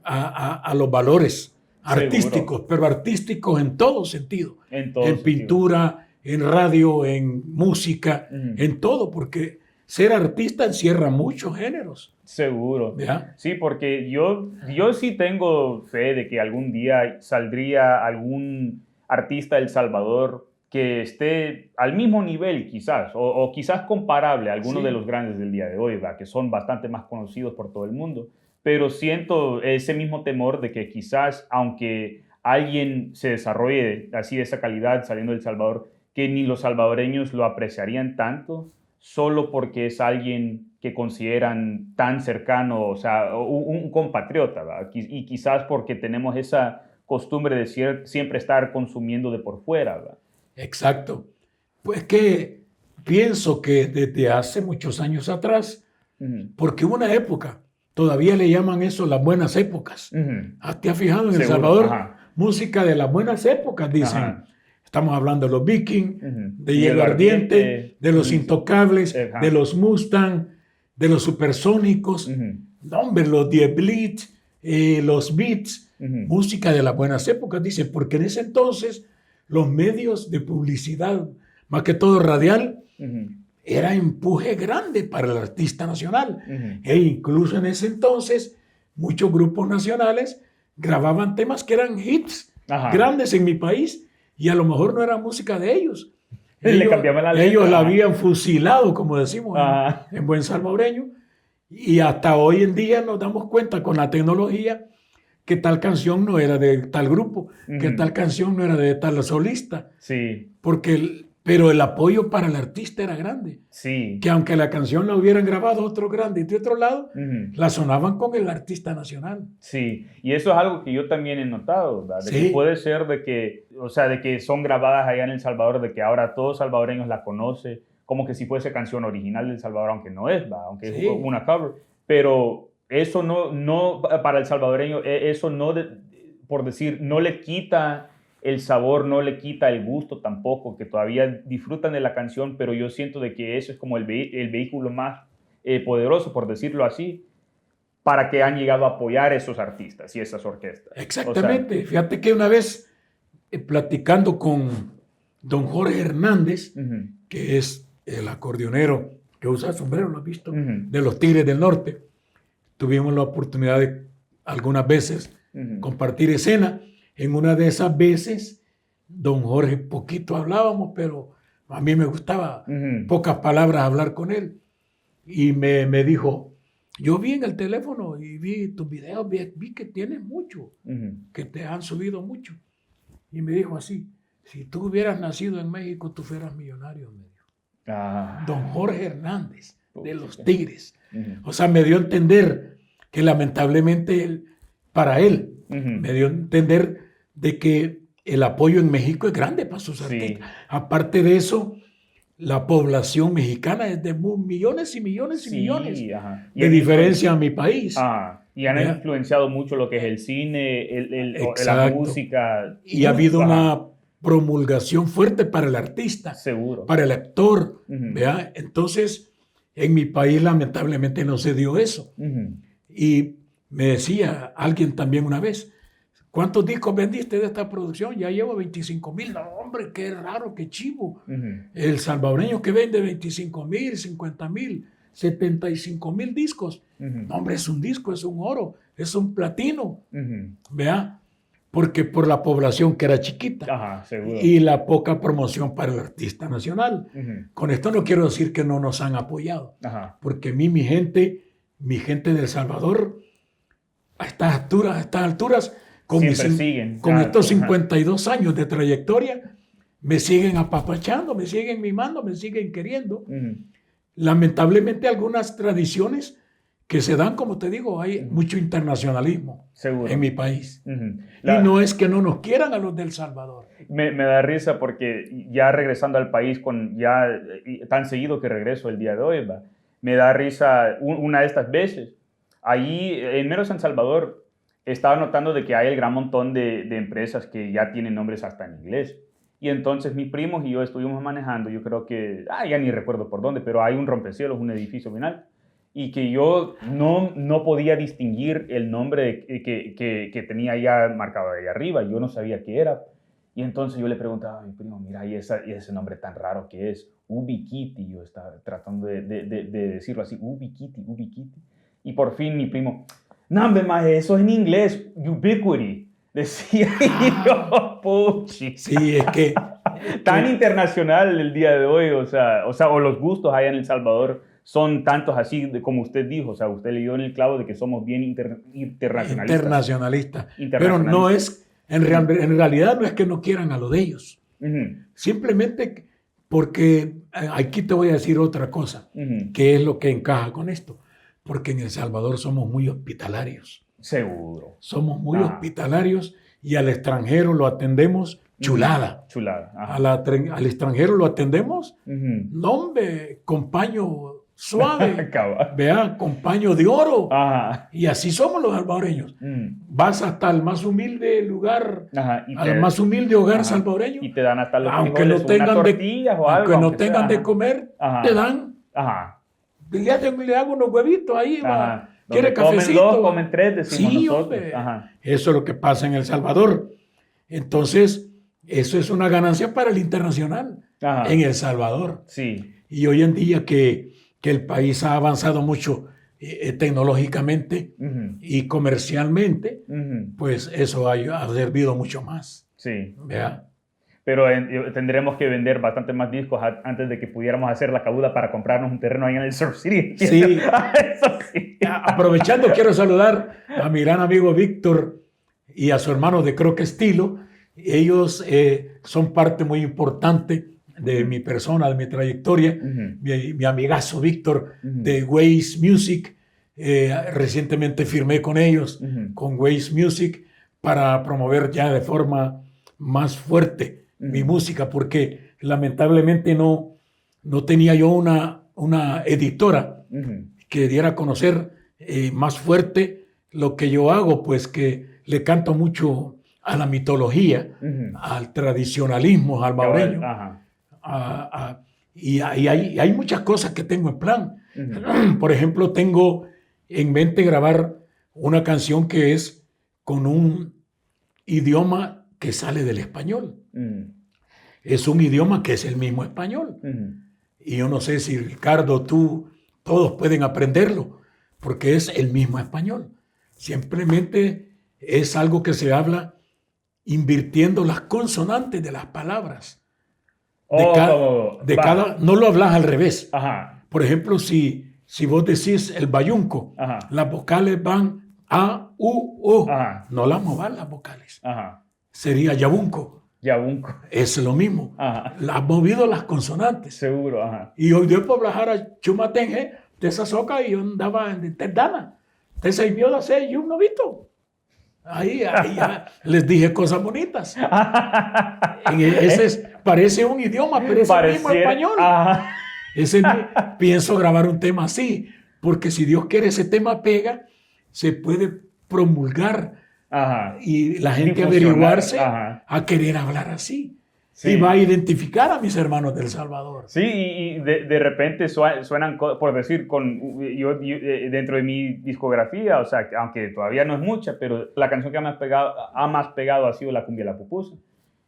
Speaker 2: a los valores artísticos,
Speaker 1: Seguro.
Speaker 2: pero artísticos en todo sentido.
Speaker 1: En todo
Speaker 2: En
Speaker 1: sentido.
Speaker 2: pintura, en radio, en música,
Speaker 1: Ujú.
Speaker 2: en todo, porque ser artista encierra muchos géneros.
Speaker 1: Seguro.
Speaker 2: ¿verdad?
Speaker 1: Sí, porque yo sí tengo fe de que algún día saldría algún artista de El Salvador que esté al mismo nivel quizás, o quizás comparable a algunos
Speaker 2: Sí.
Speaker 1: de los grandes del día de hoy, ¿verdad? Que son bastante más conocidos por todo el mundo. Pero siento ese mismo temor de que quizás, aunque alguien se desarrolle así de esa calidad saliendo de El Salvador, que ni los salvadoreños lo apreciarían tanto solo porque es alguien que consideran tan cercano, o sea, un compatriota, ¿verdad? Y quizás porque tenemos esa costumbre de siempre estar consumiendo de por fuera, ¿verdad?
Speaker 2: Exacto. Pues que pienso que desde hace muchos años atrás,
Speaker 1: Ujú,
Speaker 2: porque hubo una época, todavía le llaman eso las buenas épocas.
Speaker 1: ujú.
Speaker 2: ¿Te has fijado en El
Speaker 1: Seguro,
Speaker 2: Salvador?
Speaker 1: ajá.
Speaker 2: Música de las buenas épocas, dicen.
Speaker 1: Ajá.
Speaker 2: Estamos hablando de los Vikings,
Speaker 1: Ujú.
Speaker 2: de Hielo Ardiente, de los
Speaker 1: ujú,
Speaker 2: Intocables,
Speaker 1: ajá.
Speaker 2: de los Mustang, de los Supersónicos,
Speaker 1: Ujú,
Speaker 2: no, hombre, los Die Blitz, los Beats,
Speaker 1: ujú.
Speaker 2: música de las buenas épocas, dicen, porque en ese entonces los medios de publicidad, más que todo radial,
Speaker 1: Ujú,
Speaker 2: era empuje grande para el artista nacional.
Speaker 1: ujú.
Speaker 2: E incluso en ese entonces, muchos grupos nacionales grababan temas que eran hits
Speaker 1: Ajá.
Speaker 2: grandes en mi país y a lo mejor no era música de ellos.
Speaker 1: Le cambiaban la letra.
Speaker 2: Ellos la
Speaker 1: Ajá.
Speaker 2: habían fusilado, como decimos
Speaker 1: Ajá.
Speaker 2: en buen salvadoreño. Y hasta hoy en día nos damos cuenta con la tecnología que tal canción no era de tal grupo, que
Speaker 1: Ujú.
Speaker 2: tal canción no era de tal solista.
Speaker 1: Sí,
Speaker 2: Pero el apoyo para el artista era grande.
Speaker 1: sí.
Speaker 2: Que aunque la canción la hubieran grabado otro grande de otro lado,
Speaker 1: Ujú.
Speaker 2: la sonaban con el artista nacional.
Speaker 1: Sí, y eso es algo que yo también he notado, ¿verdad? De
Speaker 2: Sí.
Speaker 1: que puede ser de que, o sea, de que son grabadas allá en El Salvador, de que ahora todos salvadoreños la conocen, como que si fuese canción original del Salvador, aunque no es, ¿verdad? Aunque
Speaker 2: Sí.
Speaker 1: es una cover, pero eso no para el salvadoreño, eso no, por decir, no le quita el sabor, no le quita el gusto tampoco, que todavía disfrutan de la canción, pero yo siento de que eso es como el vehículo más poderoso, por decirlo así, para que han llegado a apoyar esos artistas y esas orquestas.
Speaker 2: Exactamente. Fíjate que una vez platicando con don Jorge Hernández,
Speaker 1: Ujú,
Speaker 2: que es el acordeonero que usa sombrero, ¿lo has visto?
Speaker 1: ujú,
Speaker 2: De los Tigres del Norte. Tuvimos la oportunidad de algunas veces
Speaker 1: ujú,
Speaker 2: compartir escena. En una de esas veces, don Jorge, poquito hablábamos, pero a mí me gustaba
Speaker 1: ujú.
Speaker 2: pocas palabras hablar con él. Y me dijo, yo vi en el teléfono y vi tus videos, vi que tienes mucho,
Speaker 1: Ujú.
Speaker 2: que te han subido mucho. Y me dijo así, si tú hubieras nacido en México, tú fueras millonario, me dijo.
Speaker 1: Ah,
Speaker 2: Don Jorge Hernández, de los
Speaker 1: puchica.
Speaker 2: Tigres. O sea, me dio a entender que lamentablemente para él, me dio a entender de que el apoyo en México es grande para sus artistas. Aparte de eso, la población mexicana es de millones y millones y millones de diferencia a mi país.
Speaker 1: Y han influenciado mucho lo que es el cine, la música.
Speaker 2: Y ha habido una promulgación fuerte para el artista,
Speaker 1: seguro,
Speaker 2: para el actor. ¿Vea? Entonces, en mi país lamentablemente no se dio eso. Y me decía alguien también una vez, ¿cuántos discos vendiste de esta producción? Ya llevo 25,000. No, hombre, qué raro, qué chivo. El salvadoreño que vende 25,000, 50,000, 75,000 discos. No, hombre, es un disco, es un oro, es un platino. ¿Vea? Porque por la población que era chiquita.
Speaker 1: Seguro.
Speaker 2: Y la poca promoción para el artista nacional. Con esto no quiero decir que no nos han apoyado. Porque a mí, mi gente de El Salvador, a estas alturas, con estos 52 años de trayectoria, me siguen apapachando, me siguen mimando, me siguen queriendo. Lamentablemente algunas tradiciones que se dan, como te digo, hay mucho internacionalismo en mi país. Y no es que no nos quieran a los de El Salvador.
Speaker 1: Me da risa porque ya regresando al país, tan seguido que regreso el día de hoy, me da risa una de estas veces. Ahí en mero San Salvador estaba notando de que hay el gran montón de empresas que ya tienen nombres hasta en inglés. Y entonces mis primos y yo estuvimos manejando, yo creo que, ya ni recuerdo por dónde, pero hay un rompecielos, un edificio final, y que yo no podía distinguir el nombre que tenía ya marcado ahí arriba, yo no sabía qué era. Y entonces yo le preguntaba a mi primo, mira, ¿y ese nombre tan raro que es? Ubiquiti, yo estaba tratando de decirlo así, Ubiquiti. Y por fin mi primo, no, hombre, maje, eso es en inglés, ubiquity. Decía yo, puchi.
Speaker 2: Sí, es que...
Speaker 1: Tan internacional el día de hoy, o los gustos allá en El Salvador son tantos así como usted dijo, o sea, usted le dio en el clavo de que somos bien internacionalistas.
Speaker 2: Pero no es, en realidad no es que no quieran a lo de ellos. Simplemente porque, aquí te voy a decir otra cosa, que es lo que encaja con esto. Porque en El Salvador somos muy hospitalarios.
Speaker 1: Seguro.
Speaker 2: Somos muy hospitalarios y al extranjero lo atendemos chulada. Al extranjero lo atendemos, no, hombre, con paño suave, vea, con paño de oro. Y así somos los salvadoreños. Vas hasta el más humilde lugar, al más humilde hogar salvadoreño.
Speaker 1: Y te dan hasta los
Speaker 2: aunque no tengan
Speaker 1: tortillas o algo.
Speaker 2: Aunque no tengan de comer, te dan. Le hago unos huevitos ahí, ¿quiere cafecito?
Speaker 1: Comen 2, comen 3, decimos nosotros.
Speaker 2: Hombre. Eso es lo que pasa en El Salvador. Entonces, eso es una ganancia para el internacional en El Salvador.
Speaker 1: Sí.
Speaker 2: Y hoy en día que el país ha avanzado mucho tecnológicamente y comercialmente, pues eso ha servido mucho más.
Speaker 1: Sí.
Speaker 2: ¿Vea?
Speaker 1: Pero tendremos que vender bastante más discos antes de que pudiéramos hacer la cabuda para comprarnos un terreno ahí en el Surf City.
Speaker 2: Sí.
Speaker 1: Eso sí.
Speaker 2: Aprovechando, quiero saludar a mi gran amigo Víctor y a su hermano de Croque Estilo. Ellos son parte muy importante de mi persona, de mi trayectoria. Mi amigazo Víctor de Waze Music. Recientemente firmé con ellos, con Waze Music, para promover ya de forma más fuerte mi música, porque lamentablemente no tenía yo una editora que diera a conocer más fuerte lo que yo hago, pues que le canto mucho a la mitología, al tradicionalismo salvadoreño. Y hay muchas cosas que tengo en plan. Por ejemplo, tengo en mente grabar una canción que es con un idioma que sale del español. Es un idioma que es el mismo español. Y yo no sé si Ricardo, tú, todos pueden aprenderlo, porque es el mismo español. Simplemente es algo que se habla invirtiendo las consonantes de las palabras. No lo hablas al revés. Por ejemplo, si vos decís el bayunco, las vocales van A, U, O. No las movas las vocales. Sería yabunco. Es lo mismo. Has movido las consonantes.
Speaker 1: Seguro.
Speaker 2: Y hoy día por hablar a chumatenje, de esa soca y yo andaba en Terdana. Te se vio de hacer yo un novito. Ahí ya les dije cosas bonitas. Parece un idioma, pero es el mismo español. Pienso grabar un tema así, porque si Dios quiere ese tema pega, se puede promulgar y la gente averiguarse a querer hablar así. Sí. Y va a identificar a mis hermanos del Salvador.
Speaker 1: Sí, y de repente suenan, por decir, yo dentro de mi discografía, o sea, aunque todavía no es mucha, pero la canción que ha más pegado ha sido la cumbia La Pupusa.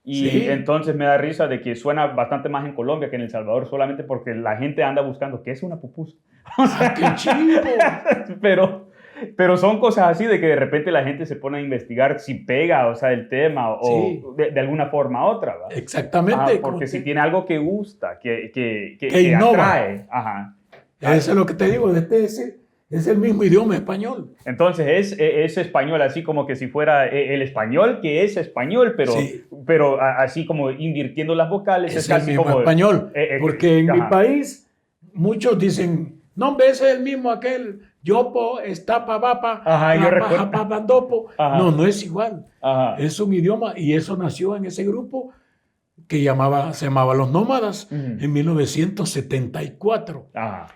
Speaker 1: Y entonces me da risa de que suena bastante más en Colombia que en El Salvador, solamente porque la gente anda buscando qué es una pupusa.
Speaker 2: O sea, ¡qué chido!
Speaker 1: Pero son cosas así de que de repente la gente se pone a investigar si pega, o sea, el tema o de alguna forma u otra, ¿verdad?
Speaker 2: Exactamente.
Speaker 1: Porque si tiene algo que gusta, que
Speaker 2: innova.
Speaker 1: Atrae.
Speaker 2: Eso es lo que te digo, es el mismo idioma español.
Speaker 1: Entonces es español, así como que si fuera el español, que es español, pero así como invirtiendo las vocales.
Speaker 2: Es casi el mismo como español, porque en mi país muchos dicen, no, ese es el mismo aquel... Yopo, estapa, bapa, papandopo. No es igual. Es un idioma y eso nació en ese grupo que se llamaba Los Nómadas en 1974.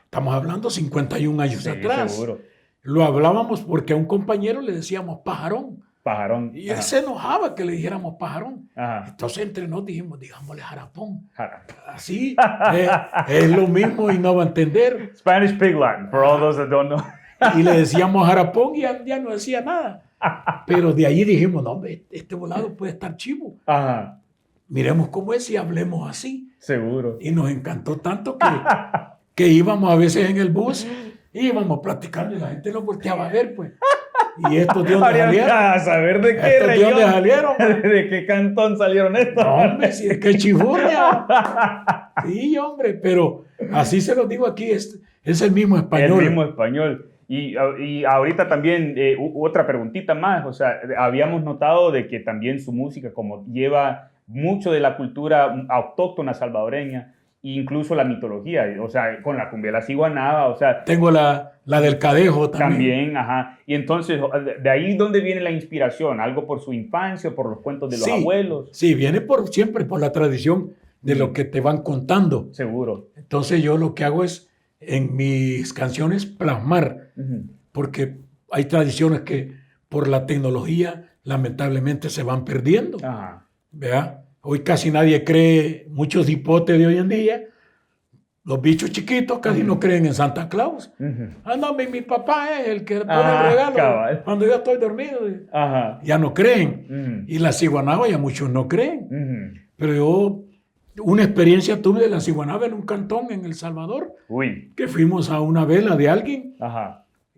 Speaker 2: Estamos hablando 51 años atrás.
Speaker 1: Seguro.
Speaker 2: Lo hablábamos porque a un compañero le decíamos pajarón.
Speaker 1: Pajarón.
Speaker 2: Y él se enojaba que le dijéramos pajarón. Entonces entre nos dijimos, digámosle jarapón. Así es lo mismo y no va a entender.
Speaker 1: Spanish Pig Latin, for all those that don't know.
Speaker 2: Y le decíamos jarapón y ya no decía nada. Pero de ahí dijimos, no, este volado puede estar chivo. Miremos cómo es y hablemos así.
Speaker 1: Seguro.
Speaker 2: Y nos encantó tanto que íbamos a veces en el bus, íbamos platicando y la gente nos volteaba a ver, pues. ¿Y estos de dónde salieron?
Speaker 1: A saber de qué
Speaker 2: ¿Estos de dónde salieron?
Speaker 1: ¿De qué cantón salieron estos?
Speaker 2: No, hombre, si es que chifurria. Sí, hombre, pero así se lo digo aquí, es el mismo español.
Speaker 1: El mismo español. Y ahorita también, otra preguntita más, o sea, habíamos notado de que también su música como lleva mucho de la cultura autóctona salvadoreña, incluso la mitología, o sea, con la cumbia la ciguanaba, o sea...
Speaker 2: Tengo la del Cadejo también.
Speaker 1: Y entonces, ¿de ahí dónde viene la inspiración? ¿Algo por su infancia, por los cuentos de los abuelos?
Speaker 2: Sí, viene siempre por la tradición de lo que te van contando.
Speaker 1: Seguro.
Speaker 2: Entonces yo lo que hago es, en mis canciones, plasmar, porque hay tradiciones que por la tecnología lamentablemente se van perdiendo. ¿Verdad? Hoy casi nadie cree, muchos hipotes de hoy en día, los bichos chiquitos casi no creen en Santa Claus. No, mi papá es el que pone el regalo cuando yo estoy dormido. Ya no creen. Y la ciguanaba ya muchos no creen. Pero yo, una experiencia tuve de la ciguanaba en un cantón en El Salvador, que fuimos a una vela de alguien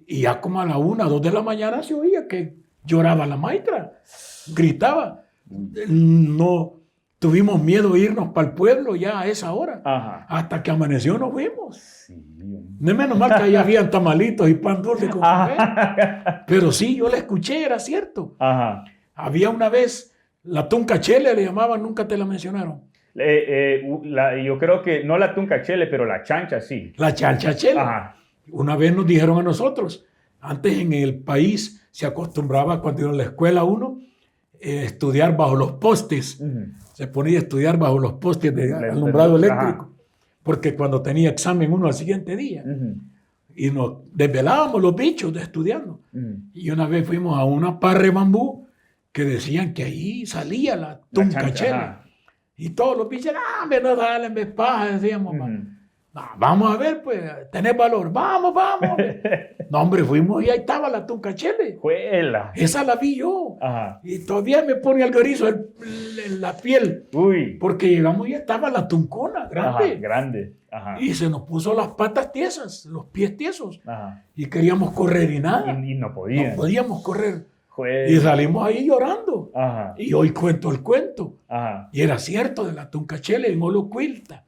Speaker 2: y ya como a la 1, 2 de la mañana se oía que lloraba la maitra, gritaba. No tuvimos miedo de irnos para el pueblo ya a esa hora. Hasta que amaneció nos fuimos.
Speaker 1: Sí.
Speaker 2: No es menos mal que ahí habían tamalitos y pan dulce con café. Pero sí, yo la escuché, era cierto. Había una vez, la tunca chele le llamaban, nunca te la mencionaron.
Speaker 1: Yo creo que no la tunca chele, pero la chancha sí.
Speaker 2: La chancha chele. Una vez nos dijeron a nosotros, antes en el país se acostumbraba cuando iba a la escuela uno, estudiar bajo los postes. Se ponía a estudiar bajo los postes de alumbrado eléctrico, porque cuando tenía examen uno al siguiente día, y nos desvelábamos los bichos de estudiando. Y una vez fuimos a una parra de bambú que decían que ahí salía la tunca chela. Y todos los bichos, no dale, me paja, decíamos. Vamos a ver, pues, tenés valor, vamos. No, hombre, fuimos y ahí estaba la tunca chele.
Speaker 1: ¡Juela!
Speaker 2: Esa la vi yo. Y todavía me pone el gorizo en la piel. Porque llegamos y estaba la tuncona, grande.
Speaker 1: Grande.
Speaker 2: Y se nos puso las patas tiesas, los pies tiesos. Y queríamos correr y nada.
Speaker 1: Y no podíamos.
Speaker 2: No podíamos correr. Y salimos ahí llorando. Y hoy cuento el cuento. Y era cierto, de la tunca chele en Olocuilta.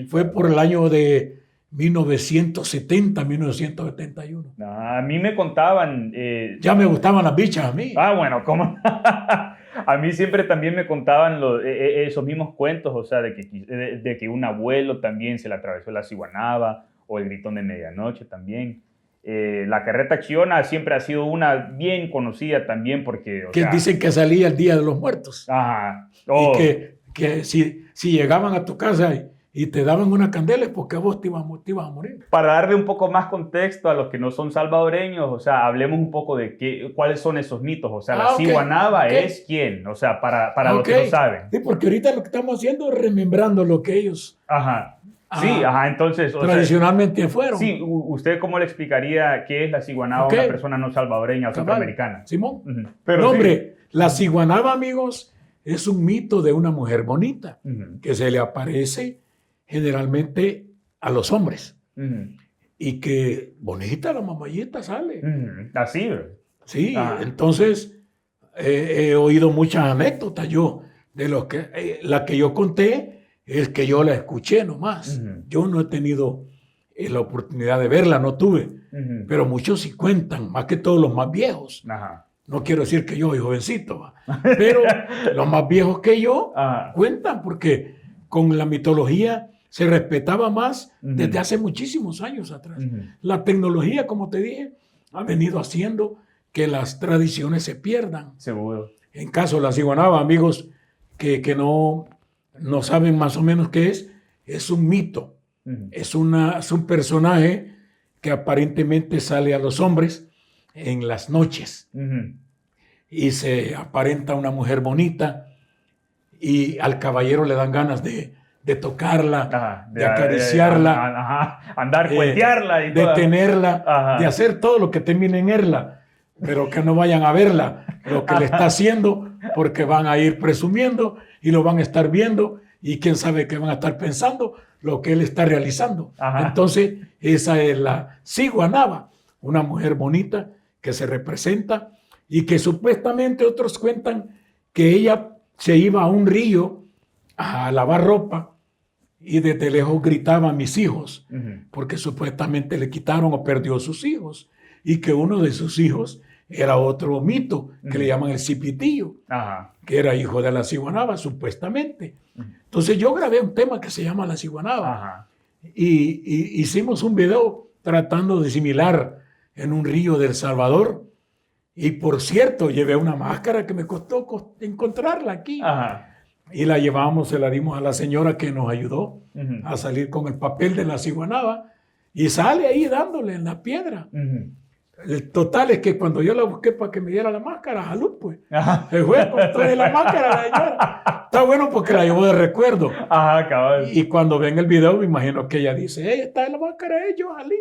Speaker 2: Fue por el año de 1970, 1971.
Speaker 1: A mí me contaban...
Speaker 2: Ya me gustaban las bichas a mí.
Speaker 1: Bueno, ¿cómo? A mí siempre también me contaban esos mismos cuentos, o sea, de que un abuelo también se le atravesó la ciguanaba, o El Gritón de Medianoche también. La Carreta Chiona siempre ha sido una bien conocida también porque...
Speaker 2: Que dicen que salía el Día de los Muertos.
Speaker 1: Ajá.
Speaker 2: Y que si llegaban a tu casa y te daban una candela es porque vos te ibas a morir.
Speaker 1: Para darle un poco más contexto a los que no son salvadoreños, o sea, hablemos un poco de cuáles son esos mitos. O sea, la Ciguanaba es quién, o sea, para los que no saben.
Speaker 2: Sí, porque ahorita lo que estamos haciendo es remembrando lo que ellos...
Speaker 1: Ajá. Sí, entonces...
Speaker 2: Tradicionalmente fueron.
Speaker 1: Sí, ¿usted cómo le explicaría qué es la Ciguanaba a una persona no salvadoreña o centroamericana?
Speaker 2: Simón.
Speaker 1: Pero
Speaker 2: no, hombre, la Ciguanaba, amigos, es un mito de una mujer bonita que se le aparece generalmente a los hombres. Y que bonita la mamayita sale.
Speaker 1: Así.
Speaker 2: Sí, entonces he oído muchas anécdotas yo de los que la que yo conté es que yo la escuché nomás. Yo no he tenido la oportunidad de verla, no tuve. Pero muchos sí cuentan, más que todos los más viejos. No quiero decir que yo soy jovencito, pero los más viejos que yo cuentan, porque con la mitología se respetaba más desde hace muchísimos años atrás. La tecnología, como te dije, ha venido haciendo que las tradiciones se pierdan.
Speaker 1: Seguro.
Speaker 2: En caso de la Ciguanaba, amigos que no saben más o menos qué es un mito. Es un personaje que aparentemente sale a los hombres en las noches y se aparenta una mujer bonita y al caballero le dan ganas de tocarla, de acariciarla,
Speaker 1: andar, cuentearla,
Speaker 2: de tenerla, de hacer todo lo que termine en erla, pero que no vayan a verla, lo que le está haciendo, porque van a ir presumiendo y lo van a estar viendo y quién sabe qué van a estar pensando, lo que él está realizando. Entonces, esa es la Ciguanaba, una mujer bonita que se representa y que supuestamente otros cuentan que ella se iba a un río a lavar ropa y desde lejos gritaba mis hijos, porque supuestamente le quitaron o perdió sus hijos y que uno de sus hijos era otro mito que le llaman el Cipitillo, que era hijo de la Ciguanaba, supuestamente. Entonces yo grabé un tema que se llama La Ciguanaba y hicimos un video tratando de similar en un río de El Salvador. Y por cierto, llevé una máscara que me costó encontrarla aquí. Y la llevamos, se la dimos a la señora que nos ayudó a salir con el papel de la Ciguanaba y sale ahí dándole en la piedra. El total es que cuando yo la busqué para que me diera la máscara, jalú, pues. Se fue con toda la máscara la señora. Está bueno porque la llevo de recuerdo.
Speaker 1: Cabal.
Speaker 2: Y cuando ven el video, me imagino que ella dice, está en la máscara de ellos, jalí.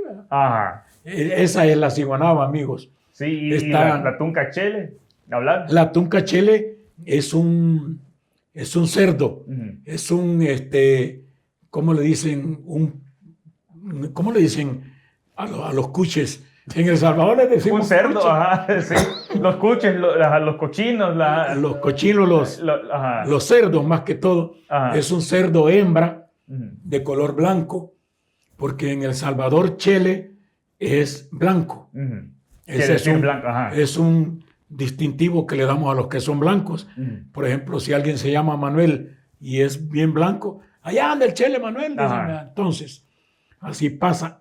Speaker 2: Esa es la Ciguanaba, amigos.
Speaker 1: Sí, y la tunca chele, ¿hablar?
Speaker 2: La tunca chele es un cerdo, es un, ¿cómo le dicen? ¿Cómo le dicen a los cuches? En El Salvador les decimos
Speaker 1: un cerdo, sí. Los cuches, los cochinos.
Speaker 2: Los cochinos, los cerdos más que todo. Es un cerdo hembra de color blanco, porque en El Salvador chele es blanco. Ese es un distintivo que le damos a los que son blancos. Por ejemplo, si alguien se llama Manuel y es bien blanco, allá anda el chele Manuel. Entonces, así pasa.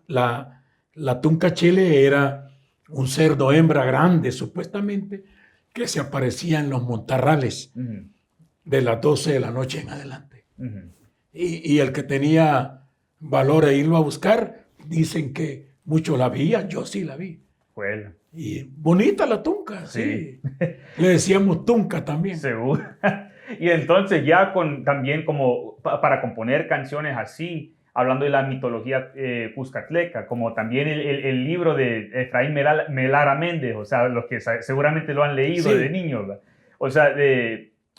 Speaker 2: La tunca chele era un cerdo hembra grande, supuestamente, que se aparecía en los montarrales de las 12 de la noche en adelante. Y el que tenía valor de irlo a buscar, dicen que muchos la veían, yo sí la vi.
Speaker 1: Bueno.
Speaker 2: Y bonita la tunca, sí. Le decíamos tunca también.
Speaker 1: Seguro. Y entonces ya también como para componer canciones así, hablando de la mitología cuscatleca, como también el libro de Efraín Melara Méndez, o sea, los que seguramente lo han leído de niños, ¿verdad? O sea,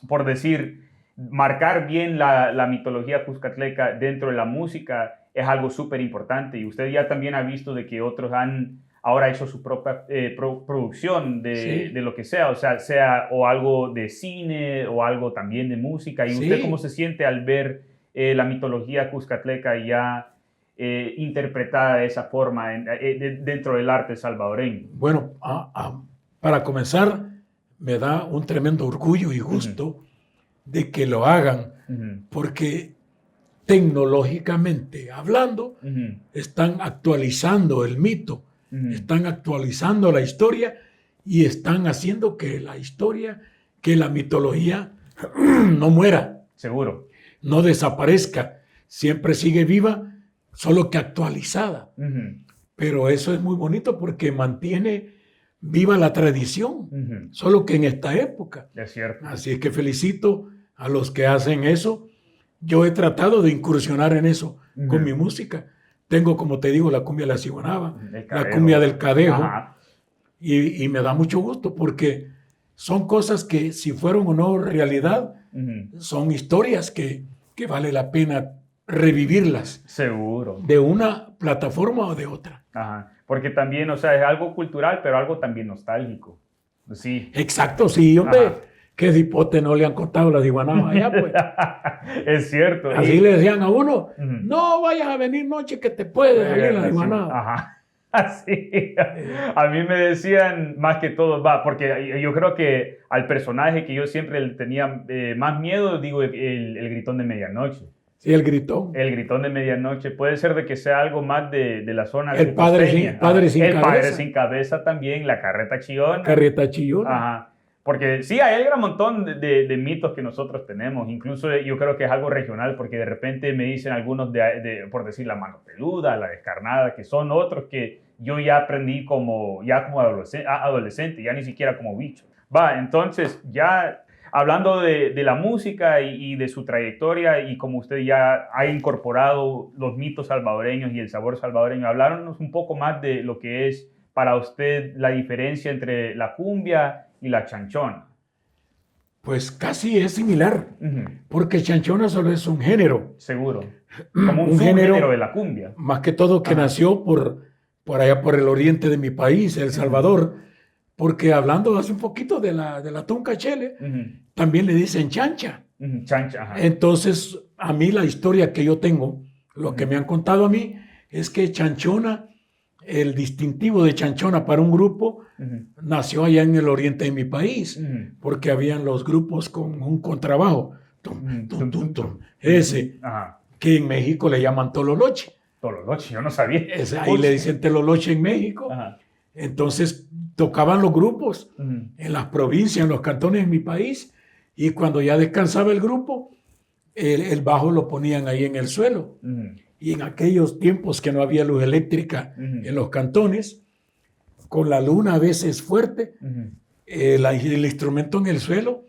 Speaker 1: por decir, marcar bien la mitología cuscatleca dentro de la música es algo súper importante, y usted ya también ha visto de que otros han ahora hecho su propia producción de lo que sea, o sea o algo de cine o algo también de música. ¿Y usted cómo se siente al ver la mitología cuscatleca ya interpretada de esa forma dentro del arte salvadoreño?
Speaker 2: Bueno, para comenzar, me da un tremendo orgullo y gusto de que lo hagan, porque tecnológicamente hablando,
Speaker 1: Ujú,
Speaker 2: están actualizando el mito,
Speaker 1: ujú.
Speaker 2: están actualizando la historia y están haciendo que la historia, que la mitología no muera,
Speaker 1: Seguro.
Speaker 2: no desaparezca, siempre sigue viva, solo que actualizada.
Speaker 1: Ujú,
Speaker 2: Pero eso es muy bonito porque mantiene viva la tradición,
Speaker 1: ujú.
Speaker 2: solo que en esta época.
Speaker 1: Es cierto.
Speaker 2: Así es que felicito a los que hacen eso. Yo he tratado de incursionar en eso con
Speaker 1: Ujú.
Speaker 2: mi música. Tengo, como te digo, la cumbia de la ciguanaba,
Speaker 1: El
Speaker 2: la
Speaker 1: cadejo.
Speaker 2: cumbia del cadejo,
Speaker 1: Ajá.
Speaker 2: y me da mucho gusto porque son cosas que, si fueron o no realidad,
Speaker 1: Ujú.
Speaker 2: son historias que vale la pena revivirlas
Speaker 1: Seguro.
Speaker 2: de una plataforma o de otra.
Speaker 1: Ajá. Porque también, o sea, es algo cultural, pero algo también nostálgico. Sí.
Speaker 2: Exacto, sí, hombre.
Speaker 1: Ajá.
Speaker 2: ¿Qué dipote no le han contado la iguanaba allá, pues?
Speaker 1: Es cierto.
Speaker 2: Así le decían a uno,
Speaker 1: Ujú.
Speaker 2: no vayas a venir noche que te puede salir la iguanaba.
Speaker 1: Ajá. Así. A mí me decían más que todo, va, porque yo creo que al personaje que yo siempre le tenía más miedo, digo, el gritón de medianoche.
Speaker 2: Sí, el gritón.
Speaker 1: El gritón de medianoche puede ser de que sea algo más de la zona
Speaker 2: El padre
Speaker 1: costeña.
Speaker 2: sin, padre sin
Speaker 1: el
Speaker 2: cabeza.
Speaker 1: padre sin cabeza también, la carreta chillona.
Speaker 2: Carreta chillona.
Speaker 1: Ajá. Porque sí, hay un gran montón de mitos que nosotros tenemos. Incluso yo creo que es algo regional, porque de repente me dicen algunos, por decir, la mano peluda, la descarnada, que son otros que yo ya aprendí como adolescente, ya ni siquiera como bicho. Va, entonces ya hablando de la música y de su trayectoria y como usted ya ha incorporado los mitos salvadoreños y el sabor salvadoreño, habláronos un poco más de lo que es para usted la diferencia entre la cumbia y la chanchona.
Speaker 2: Pues casi es similar,
Speaker 1: Ujú.
Speaker 2: porque chanchona solo es un género.
Speaker 1: Seguro. Como un
Speaker 2: Un género,
Speaker 1: subgénero de la cumbia.
Speaker 2: más que todo que
Speaker 1: Ajá.
Speaker 2: nació por allá por el oriente de mi país, El Salvador, porque hablando hace un poquito de la tunca chele,
Speaker 1: Ujú.
Speaker 2: también le dicen chancha.
Speaker 1: Ujú. Chancha, ajá.
Speaker 2: Entonces, a mí la historia que yo tengo, lo que
Speaker 1: Ujú.
Speaker 2: me han contado a mí, es que chanchona, el distintivo de chanchona para un grupo,
Speaker 1: Ujú.
Speaker 2: nació allá en el oriente de mi país,
Speaker 1: Ujú.
Speaker 2: porque habían los grupos con un contrabajo, tum, tum, tum, tum, ese,
Speaker 1: Ajá.
Speaker 2: que en México le llaman tololoche.
Speaker 1: Tololoche, yo no sabía.
Speaker 2: Ahí le dicen tololoche en México.
Speaker 1: Ajá.
Speaker 2: Entonces tocaban los grupos
Speaker 1: Ujú.
Speaker 2: en las provincias, en los cantones de mi país, y cuando ya descansaba el grupo, el bajo lo ponían ahí en el suelo.
Speaker 1: Ujú.
Speaker 2: Y en aquellos tiempos que no había luz eléctrica
Speaker 1: Ujú.
Speaker 2: en los cantones, con la luna a veces fuerte,
Speaker 1: Ujú.
Speaker 2: el instrumento en el suelo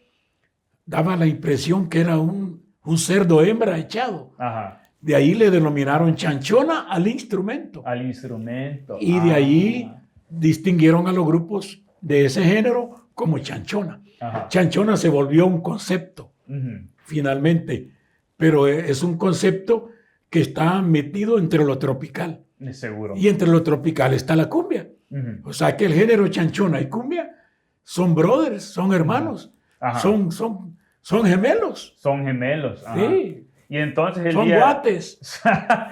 Speaker 2: daba la impresión que era un cerdo hembra echado.
Speaker 1: Ajá.
Speaker 2: De ahí le denominaron chanchona al instrumento.
Speaker 1: Al instrumento.
Speaker 2: Y de ahí distinguieron a los grupos de ese género como chanchona.
Speaker 1: Ajá.
Speaker 2: Chanchona se volvió un concepto,
Speaker 1: Ujú.
Speaker 2: finalmente, pero es un concepto que está metido entre lo tropical.
Speaker 1: Seguro.
Speaker 2: Y entre lo tropical está la cumbia.
Speaker 1: Ujú.
Speaker 2: O sea que el género chanchona y cumbia son brothers, son hermanos,
Speaker 1: Ajá.
Speaker 2: son gemelos.
Speaker 1: Son gemelos. Ajá.
Speaker 2: Sí.
Speaker 1: Y entonces el
Speaker 2: Son
Speaker 1: día...
Speaker 2: guates,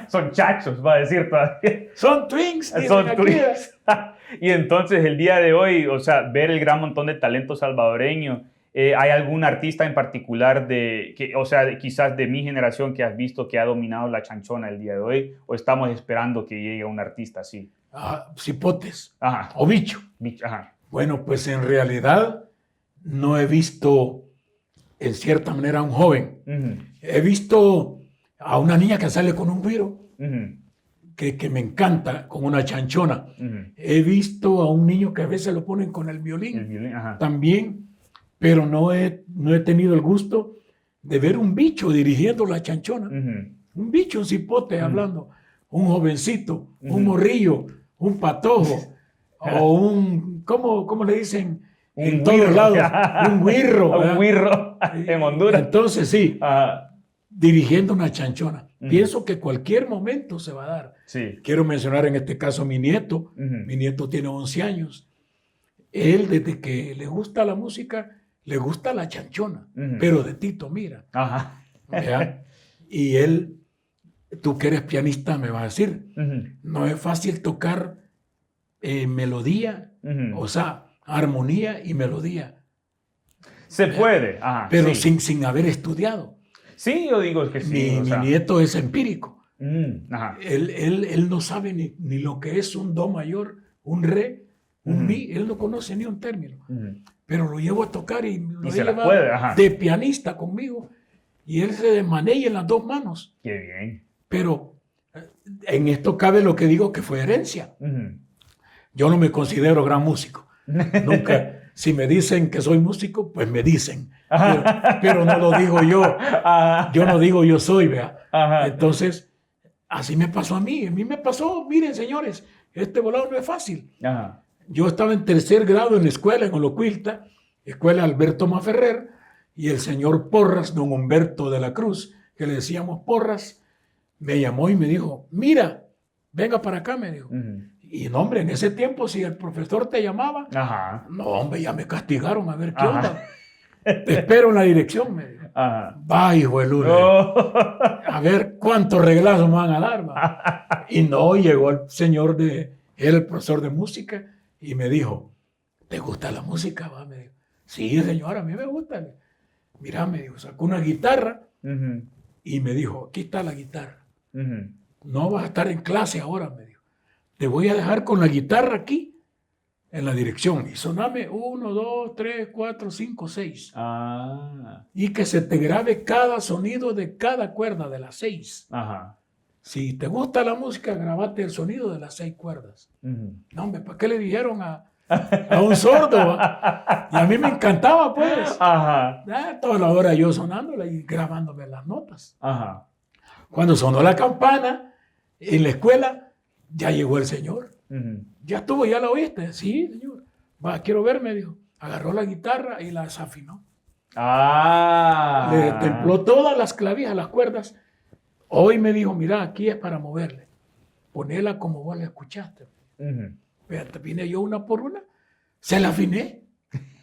Speaker 1: Son chachos, va a decir todavía.
Speaker 2: son twins. dicen
Speaker 1: Son
Speaker 2: aquí.
Speaker 1: twins. Y entonces el día de hoy, o sea, ver el gran montón de talento salvadoreño, ¿hay algún artista en particular quizás de mi generación que has visto que ha dominado la chanchona el día de hoy? ¿O estamos esperando que llegue un artista así?
Speaker 2: Cipotes
Speaker 1: Ajá.
Speaker 2: o bicho.
Speaker 1: Ajá.
Speaker 2: Bueno, pues en realidad no he visto en cierta manera a un joven.
Speaker 1: Ujú.
Speaker 2: He visto a una niña que sale con un güiro,
Speaker 1: Ujú.
Speaker 2: que me encanta, con una chanchona.
Speaker 1: Ujú.
Speaker 2: He visto a un niño que a veces lo ponen con el violín,
Speaker 1: El violín, ajá.
Speaker 2: también, pero no he tenido el gusto de ver un bicho dirigiendo la chanchona.
Speaker 1: Ujú.
Speaker 2: Un bicho, un cipote hablando, un jovencito, un
Speaker 1: Ujú.
Speaker 2: morrillo, un patojo, o un, ¿cómo le dicen?
Speaker 1: Un
Speaker 2: En todos
Speaker 1: güirro.
Speaker 2: lados, un güirro.
Speaker 1: Un
Speaker 2: ¿verdad?
Speaker 1: güirro en Honduras.
Speaker 2: Entonces sí,
Speaker 1: Ajá.
Speaker 2: dirigiendo una chanchona.
Speaker 1: Ujú.
Speaker 2: Pienso que cualquier momento se va a dar.
Speaker 1: Sí.
Speaker 2: Quiero mencionar en este caso a mi nieto.
Speaker 1: Ujú.
Speaker 2: Mi nieto tiene 11 años. Él, desde que le gusta la música, le gusta la chanchona,
Speaker 1: Ujú.
Speaker 2: pero de Tito Mira.
Speaker 1: Ajá.
Speaker 2: ¿Ya? Y él, tú que eres pianista, me vas a decir,
Speaker 1: Ujú.
Speaker 2: no es fácil tocar melodía,
Speaker 1: Ujú.
Speaker 2: o sea, armonía y melodía,
Speaker 1: Se puede. Ajá.
Speaker 2: pero
Speaker 1: sí.
Speaker 2: sin haber estudiado.
Speaker 1: Sí, yo digo que sí.
Speaker 2: Mi nieto es empírico.
Speaker 1: Ajá.
Speaker 2: Él no sabe ni lo que es un do mayor, un re, un mi. Él no conoce ni un término. Pero lo llevo a tocar y lo lleva de pianista conmigo. Y él se desmaneja en las dos manos.
Speaker 1: Qué bien.
Speaker 2: Pero en esto cabe lo que digo que fue herencia. Yo no me considero gran músico. Nunca. Si me dicen que soy músico, pues me dicen. Pero no lo digo yo. Yo no digo yo soy, vea. Entonces, así me pasó a mí. A mí me pasó, miren, señores, este volado no es fácil. Yo estaba en tercer grado en la escuela, en Olocuilta, escuela Alberto Maferrer, y el señor Porras, don Humberto de la Cruz, que le decíamos Porras, me llamó y me dijo, mira, venga para acá, me dijo. Y no, hombre, en ese tiempo, si el profesor te llamaba, no, hombre, ya me castigaron, a ver qué onda. Te espero en la dirección, me dijo. Va, hijo de Lourdes. A ver cuántos reglazos me van a dar. Va. Y no, llegó el señor era el profesor de música, y me dijo, ¿te gusta la música? Va, me dijo, sí, señora, a mí me gusta. Mira, me dijo, sacó una guitarra y me dijo, aquí está la guitarra. No vas a estar en clase ahora, me dijo. Te voy a dejar con la guitarra aquí en la dirección. Y soname 1, 2, 3, 4, 5, 6. Y que se te grabe cada sonido de cada cuerda de las 6. Si te gusta la música, grabate el sonido de las 6 cuerdas. No, hombre, ¿para qué le dijeron a un sordo? Y a mí me encantaba, pues. Toda la hora yo sonándola y grabándome las notas. Cuando sonó la campana en la escuela, ya llegó el señor. Ya estuvo, ya la oíste. Sí, señor. Va, quiero ver, me dijo. Agarró la guitarra y la desafinó. Le templó todas las clavijas, las cuerdas. Hoy me dijo, mira, aquí es para moverle. Ponela como vos la escuchaste. Pero vine yo una por una. Se la afiné.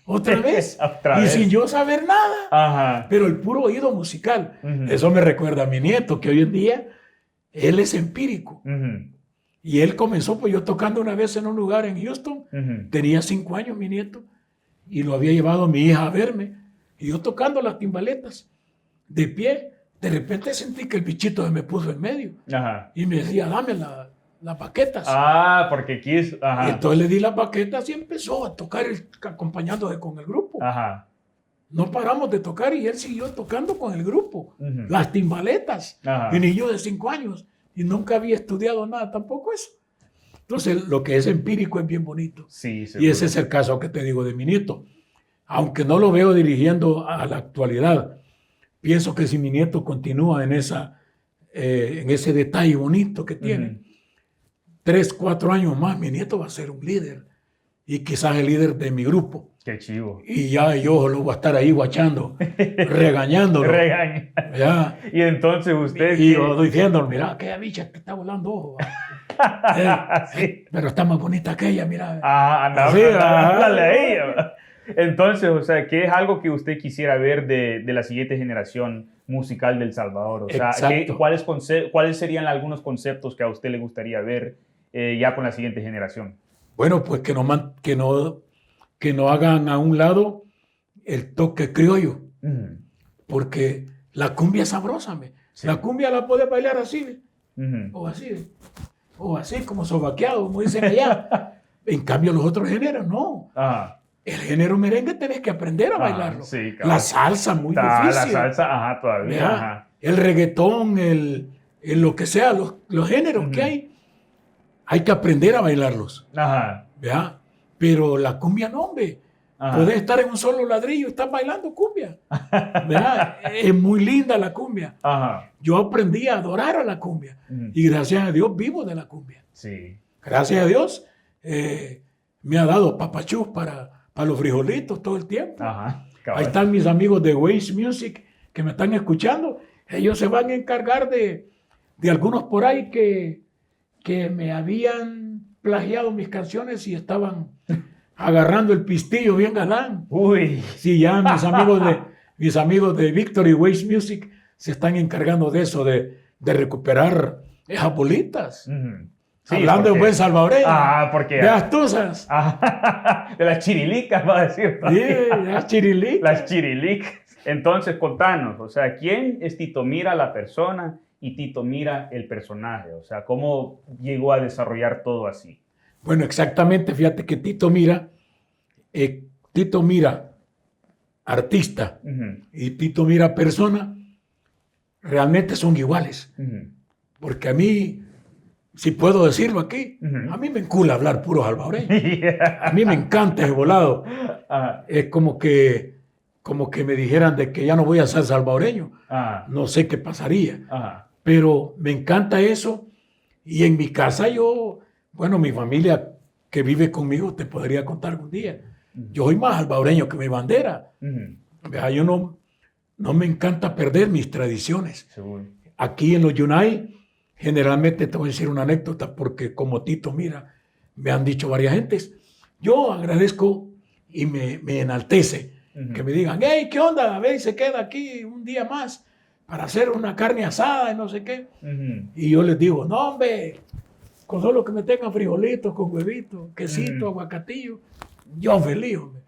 Speaker 2: Otra vez. Y sin yo saber nada. Pero el puro oído musical. Eso me recuerda a mi nieto, que hoy en día él es empírico. Y él comenzó, pues yo tocando una vez en un lugar en Houston. Tenía 5 años mi nieto. Y lo había llevado mi hija a verme. Y yo tocando las timbaletas. De pie. De repente sentí que el bichito se me puso en medio. Y me decía, dame las baquetas.
Speaker 1: Porque quiso.
Speaker 2: Y entonces le di las baquetas y empezó a tocar acompañándose con el grupo. No paramos de tocar y él siguió tocando con el grupo. Las timbaletas. Mi niño de 5 años. Y nunca había estudiado nada, tampoco eso. Entonces, lo que es empírico es bien bonito.
Speaker 1: Sí,
Speaker 2: y ese es el caso que te digo de mi nieto. Aunque no lo veo dirigiendo a la actualidad, pienso que si mi nieto continúa en ese detalle bonito que tiene, 3, 4 años más, mi nieto va a ser un líder. Y quizás el líder de mi grupo.
Speaker 1: Qué chivo.
Speaker 2: Y ya yo lo voy a estar ahí guachando, regañándolo. Ya.
Speaker 1: Y entonces usted...
Speaker 2: Y yo diciéndole, mira, aquella bicha te está volando ojo.
Speaker 1: Sí.
Speaker 2: Pero está más bonita que ella, mira.
Speaker 1: Ándale a ella. Entonces, o sea, ¿qué es algo que usted quisiera ver de la siguiente generación musical de El Salvador? O sea, ¿cuáles serían algunos conceptos que a usted le gustaría ver ya con la siguiente generación?
Speaker 2: Bueno, pues que no hagan a un lado el toque criollo. Porque la cumbia es sabrosa. Sí. La cumbia la puedes bailar así, o así, como sobaqueado, como dicen allá. En cambio, los otros géneros no. El género merengue tenés que aprender a bailarlo.
Speaker 1: Sí,
Speaker 2: la salsa, muy difícil.
Speaker 1: La salsa, todavía.
Speaker 2: El reggaetón, lo que sea, los géneros que hay que aprender a bailarlos. ¿Verdad? Pero la cumbia no, hombre. Puedes estar en un solo ladrillo y estás bailando cumbia. ¿Verdad? Es muy linda la cumbia. Yo aprendí a adorar a la cumbia. Y gracias a Dios vivo de la cumbia.
Speaker 1: Sí.
Speaker 2: Gracias a Dios me ha dado papachús para los frijolitos todo el tiempo. Ahí están mis amigos de Waze Music que me están escuchando. Ellos se van a encargar de algunos por ahí que me habían plagiado mis canciones y estaban agarrando el pistillo bien galán.
Speaker 1: Uy.
Speaker 2: Sí, ya mis amigos de Victory Waze Music se están encargando de eso, de recuperar esas bolitas. Sí, hablando de buen salvadoreño.
Speaker 1: Porque...
Speaker 2: De astuzas.
Speaker 1: De las chirilicas, va a decir.
Speaker 2: Sí, las chirilicas.
Speaker 1: Las chirilicas. Entonces, contanos, o sea, ¿quién es Tito Mira la persona y Tito Mira el personaje? O sea, ¿cómo llegó a desarrollar todo así?
Speaker 2: Bueno, exactamente, fíjate que Tito Mira, artista, y Tito Mira, persona, realmente son iguales. Porque a mí, si puedo decirlo aquí, a mí me encula hablar puro salvadoreño. A mí me encanta ese volado. Es como que me dijeran de que ya no voy a ser salvadoreño. No sé qué pasaría. Pero me encanta eso. Y en mi casa bueno, mi familia que vive conmigo te podría contar algún día. Yo soy más salvadoreño que mi bandera. Yo no me encanta perder mis tradiciones.
Speaker 1: Seguro.
Speaker 2: Aquí en los Yunay, generalmente te voy a decir una anécdota, porque como Tito Mira, me han dicho varias gentes, yo agradezco y me enaltece que me digan, hey, ¿qué onda? A ver, se queda aquí un día más para hacer una carne asada y no sé qué. Y yo les digo, no, hombre, con solo que me tengan frijolitos, con huevitos, quesito, aguacatillo, yo feliz, hombre.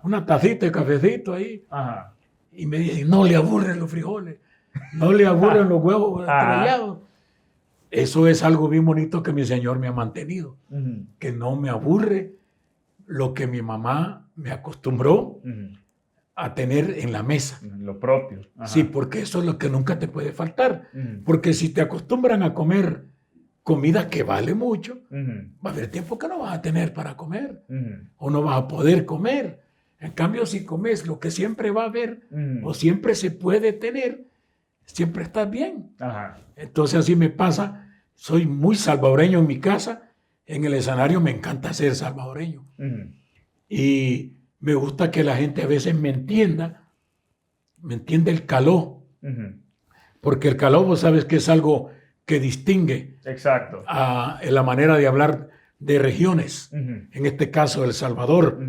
Speaker 2: Una tacita de cafecito ahí. Y me dicen, no le aburren los frijoles, no le aburren los huevos estrellados. Eso es algo bien bonito que mi Señor me ha mantenido, que no me aburre lo que mi mamá me acostumbró a tener en la mesa.
Speaker 1: Lo propio.
Speaker 2: Sí, porque eso es lo que nunca te puede faltar. Porque si te acostumbran a comer comida que vale mucho, va a haber tiempo que no vas a tener para comer o no vas a poder comer. En cambio, si comes lo que siempre va a haber o siempre se puede tener, siempre estás bien. Entonces así me pasa. Soy muy salvadoreño en mi casa. En el escenario me encanta ser salvadoreño. Y me gusta que la gente a veces me entienda el caló. Porque el caló, vos sabes que es algo que distingue
Speaker 1: Exacto.
Speaker 2: a la manera de hablar de regiones. En este caso, El Salvador.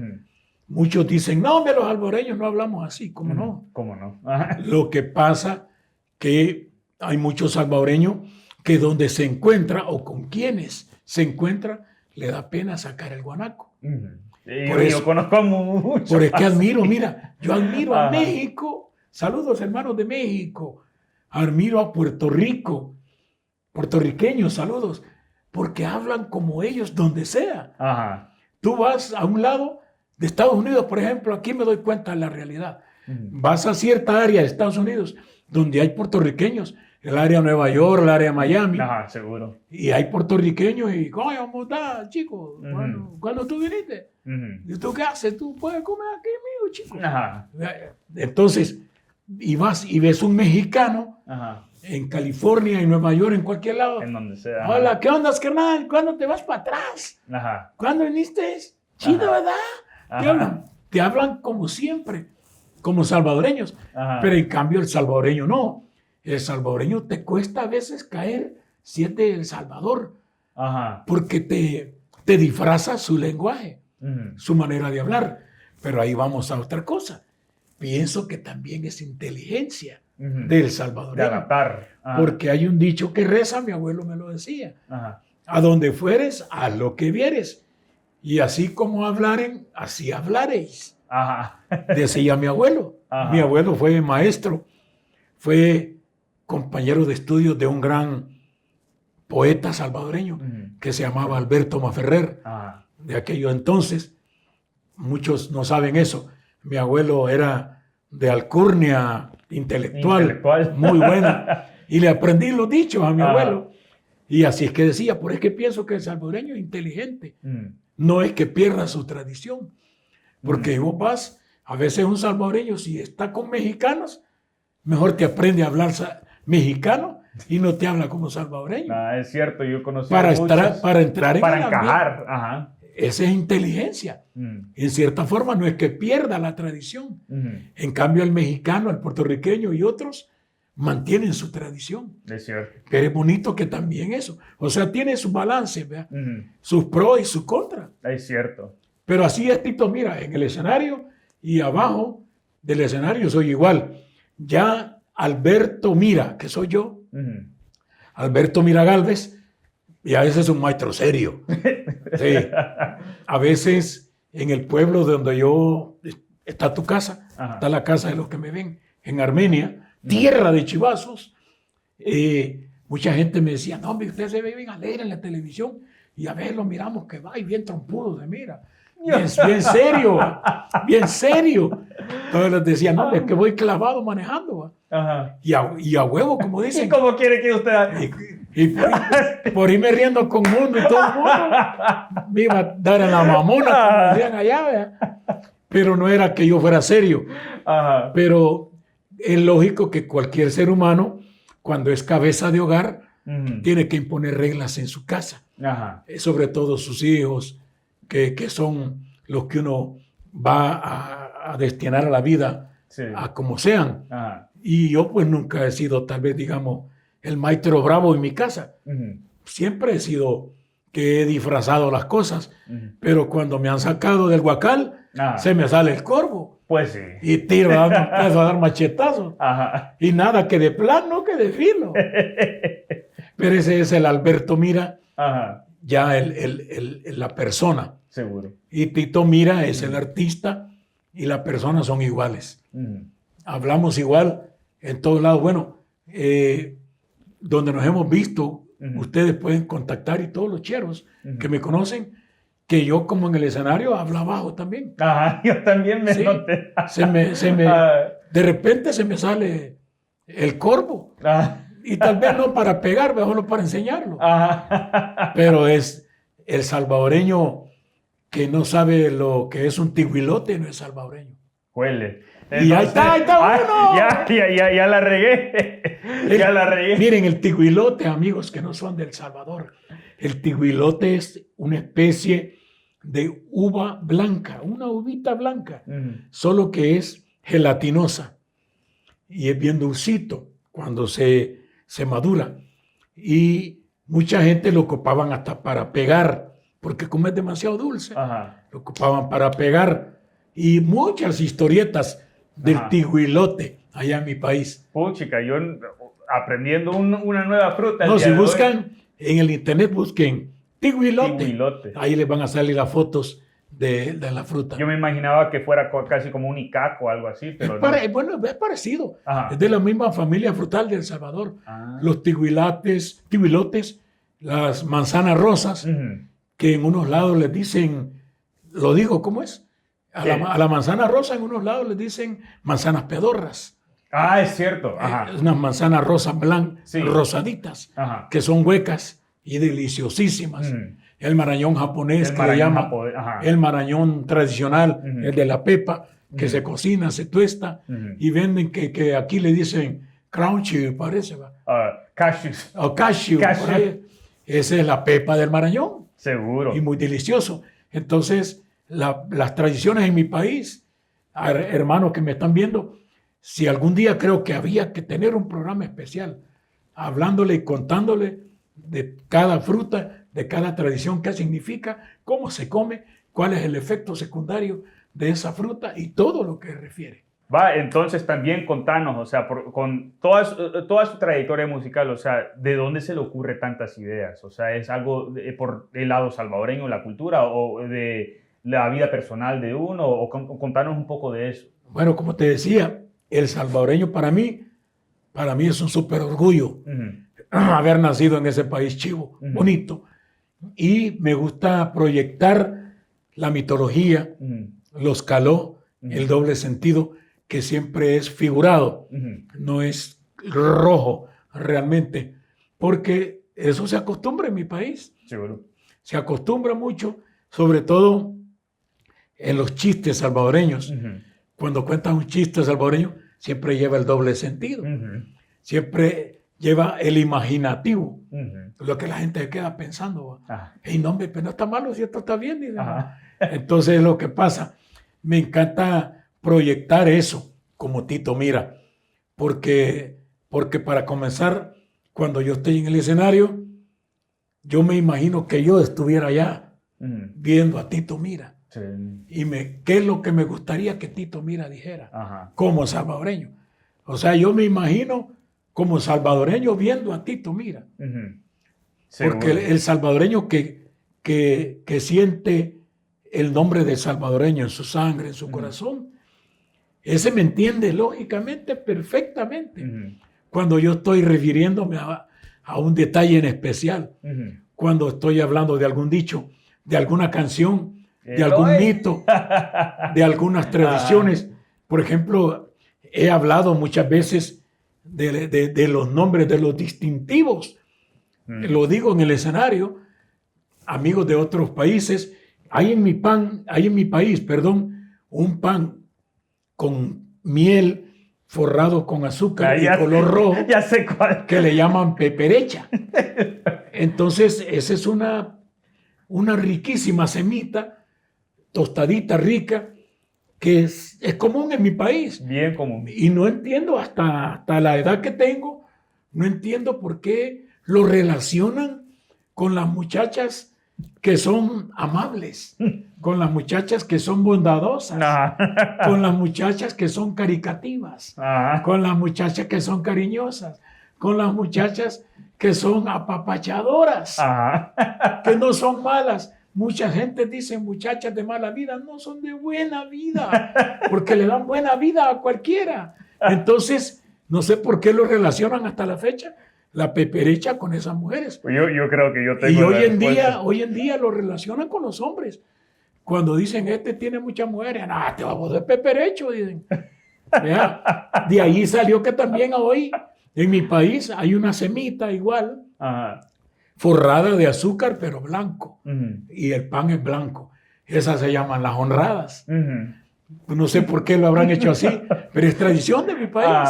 Speaker 2: Muchos dicen, no, los salvadoreños no hablamos así. ¿Cómo no?
Speaker 1: ¿Cómo no?
Speaker 2: Lo que pasa que hay muchos salvadoreños que donde se encuentra o con quienes se encuentra, le da pena sacar el guanaco.
Speaker 1: Por eso, yo conozco mucho.
Speaker 2: Por eso que admiro, mira, yo admiro a México. Saludos, hermanos de México. Admiro a Puerto Rico. Puertorriqueños, saludos. Porque hablan como ellos donde sea. Tú vas a un lado de Estados Unidos, por ejemplo, aquí me doy cuenta de la realidad. Vas a cierta área de Estados Unidos donde hay puertorriqueños, el área de Nueva York, el área de Miami.
Speaker 1: Seguro.
Speaker 2: Y hay puertorriqueños y, coño, ¿cómo estás, chico? ¿Cuándo tú viniste? ¿Y tú qué haces? ¿Tú puedes comer aquí, mío, chico? Entonces, y vas y ves un mexicano en California, en Nueva York, en cualquier lado.
Speaker 1: En donde sea.
Speaker 2: Hola, ¿qué onda, carnal? ¿Cuándo te vas para atrás? ¿Cuándo viniste? Chido, ¿verdad? Te hablan como siempre, como salvadoreños. Pero en cambio el salvadoreño no. El salvadoreño te cuesta a veces caer si es de El Salvador. Porque te disfraza su lenguaje, su manera de hablar. Pero ahí vamos a otra cosa. Pienso que también es inteligencia del salvadoreño.
Speaker 1: De adaptar.
Speaker 2: Porque hay un dicho que reza, mi abuelo me lo decía. A donde fueres, haz lo que vieres. Y así como hablaren, así hablaréis. Decía mi abuelo. Mi abuelo fue maestro, fue compañero de estudios de un gran poeta salvadoreño que se llamaba Alberto Maferrer. De aquello entonces, muchos no saben eso. Mi abuelo era de alcurnia intelectual. Muy buena. Y le aprendí los dichos a mi abuelo. Y así es que decía, por eso que pienso que el salvadoreño es inteligente. No es que pierda su tradición. Porque vos vas, a veces un salvadoreño, si está con mexicanos, mejor te aprende a hablar mexicano y no te habla como salvadoreño.
Speaker 1: Es cierto, yo conocí
Speaker 2: para
Speaker 1: muchos,
Speaker 2: entrar en
Speaker 1: para encajar.
Speaker 2: Esa es inteligencia. En cierta forma no es que pierda la tradición. En cambio el mexicano, el puertorriqueño y otros mantienen su tradición.
Speaker 1: Es cierto.
Speaker 2: Pero es bonito que también eso. O sea, tiene su balance, ¿verdad? Sus pros y sus contras.
Speaker 1: Es cierto.
Speaker 2: Pero así es, Tito, mira, en el escenario y abajo del escenario soy igual. Ya Alberto Mira, que soy yo, Alberto Mira Gálvez, y a veces es un maestro serio. Sí. A veces en el pueblo de donde yo, está tu casa, está la casa de los que me ven, en Armenia, tierra de chivazos. Mucha gente me decía, no, usted se ve bien alegre en la televisión y a ver, lo miramos que va y bien trompudo se mira. Bien serio, bien serio. Entonces les decía, no, es que voy clavado manejando.
Speaker 1: Ajá.
Speaker 2: Y a huevo, como dicen.
Speaker 1: ¿Y cómo quiere que usted...?
Speaker 2: Y por irme riendo con mundo y todo el mundo, me iba a dar en la mamona, como decían allá, ¿verdad? Pero no era que yo fuera serio.
Speaker 1: Ajá.
Speaker 2: Pero es lógico que cualquier ser humano, cuando es cabeza de hogar, tiene que imponer reglas en su casa.
Speaker 1: Ajá.
Speaker 2: Sobre todo sus hijos, que son los que uno va a destinar a la vida, sí, a como sean.
Speaker 1: Ajá.
Speaker 2: Y yo pues nunca he sido, tal vez, digamos, el maestro bravo en mi casa. Siempre he sido que he disfrazado las cosas, pero cuando me han sacado del huacal, se me sale el corvo.
Speaker 1: Pues sí.
Speaker 2: Y tiro, empiezo a dar machetazos.
Speaker 1: Ajá.
Speaker 2: Y nada que de plano, que de filo. Pero ese es el Alberto Mira, ajá, ya la persona.
Speaker 1: Seguro.
Speaker 2: Y Tito Mira es el artista y la persona son iguales. Hablamos igual en todos lados. Bueno, donde nos hemos visto, ustedes pueden contactar, y todos los cheros que me conocen, que yo como en el escenario hablo bajo también.
Speaker 1: Ajá, yo también me noté.
Speaker 2: De repente se me sale el corvo. Y tal vez no para pegar, mejor no para enseñarlo. Ajá. Pero es el salvadoreño que no sabe lo que es un tiguilote, no es salvadoreño.
Speaker 1: Huele.
Speaker 2: Entonces, y ahí está uno.
Speaker 1: Ya la regué. Ya la regué.
Speaker 2: Miren, el tiguilote, amigos que no son del Salvador, el tiguilote es una especie de uva blanca, una uvita blanca, solo que es gelatinosa y es bien dulcito cuando se madura. Y mucha gente lo ocupaban hasta para pegar, porque como es demasiado dulce, ajá, lo ocupaban para pegar. Y muchas historietas del tiguilote allá en mi país.
Speaker 1: Puchica, yo aprendiendo una nueva fruta.
Speaker 2: No, si buscan en el internet, busquen tiguilote. Ahí les van a salir las fotos de la fruta.
Speaker 1: Yo me imaginaba que fuera casi como un icaco o algo así. Pero
Speaker 2: bueno, es parecido. Ajá. Es de la misma familia frutal de El Salvador. Los tiguilotes, las manzanas rosas, que en unos lados les dicen, lo digo, ¿cómo es? A la manzana rosa en unos lados les dicen manzanas pedorras.
Speaker 1: Ah, es cierto. Ajá.
Speaker 2: Unas manzanas rosas blancas, sí, rosaditas, ajá, que son huecas y deliciosísimas. El marañón japonés, que le llaman el marañón tradicional, el de la pepa, que se cocina, se tuesta, y venden que aquí le dicen crunchy, parece.
Speaker 1: Cashews.
Speaker 2: O cashew. Esa es la pepa del marañón.
Speaker 1: Seguro.
Speaker 2: Y muy delicioso. Entonces, las tradiciones en mi país, hermanos que me están viendo, si algún día creo que había que tener un programa especial, hablándole y contándole de cada fruta, de cada tradición, qué significa, cómo se come, cuál es el efecto secundario de esa fruta y todo lo que refiere.
Speaker 1: Va, entonces también contanos, o sea, con toda su trayectoria musical, o sea, ¿de dónde se le ocurre tantas ideas? O sea, ¿es algo por el lado salvadoreño, la cultura, o de la vida personal de uno, o contanos un poco de eso?
Speaker 2: Bueno, como te decía, el salvadoreño para mí es un súper orgullo haber nacido en ese país chivo, bonito. Y me gusta proyectar la mitología, los caló, el doble sentido, que siempre es figurado, no es rojo realmente, porque eso se acostumbra en mi país.
Speaker 1: Seguro.
Speaker 2: Se acostumbra mucho, sobre todo en los chistes salvadoreños. Cuando cuentas un chiste salvadoreño, siempre lleva el doble sentido. Siempre lleva el imaginativo. Lo que la gente se queda pensando. Hey, no, pero no está malo si esto está bien. Entonces es lo que pasa. Me encanta proyectar eso como Tito Mira. Porque para comenzar, cuando yo estoy en el escenario, yo me imagino que yo estuviera allá viendo a Tito Mira. Sí. Y ¿qué es lo que me gustaría que Tito Mira dijera? Como salvadoreño. O sea, yo me imagino como salvadoreño viendo a Tito Mira. Porque el salvadoreño que siente el nombre de salvadoreño en su sangre, en su corazón, ese me entiende lógicamente perfectamente. Cuando yo estoy refiriéndome a un detalle en especial, cuando estoy hablando de algún dicho, de alguna canción, de algún mito, de algunas tradiciones. Por ejemplo, he hablado muchas veces de los nombres de los distintivos. Lo digo en el escenario, amigos de otros países. Hay en mi país, un pan con miel forrado con azúcar y color rojo,
Speaker 1: ya sé cuál,
Speaker 2: que le llaman peperecha. Entonces, esa es una riquísima semita, tostadita, rica, que es común en mi país.
Speaker 1: Bien común.
Speaker 2: Y no entiendo, hasta la edad que tengo, no entiendo por qué lo relacionan con las muchachas que son amables, con las muchachas que son bondadosas, con las muchachas que son caricativas, con las muchachas que son cariñosas, con las muchachas que son apapachadoras, que no son malas. Mucha gente dice muchachas de mala vida, no, son de buena vida, porque le dan buena vida a cualquiera. Entonces, no sé por qué lo relacionan hasta la fecha, la peperecha, con esas mujeres.
Speaker 1: Yo creo que yo tengo.
Speaker 2: Y hoy en día lo relacionan con los hombres. Cuando dicen, este tiene muchas mujeres, te vamos de peperecho, dicen. ¿Vea? De ahí salió que también hoy en mi país hay una semita igual, forrada de azúcar, pero blanco. Y el pan es blanco. Esas se llaman las honradas. No sé por qué lo habrán hecho así, pero es tradición de mi país.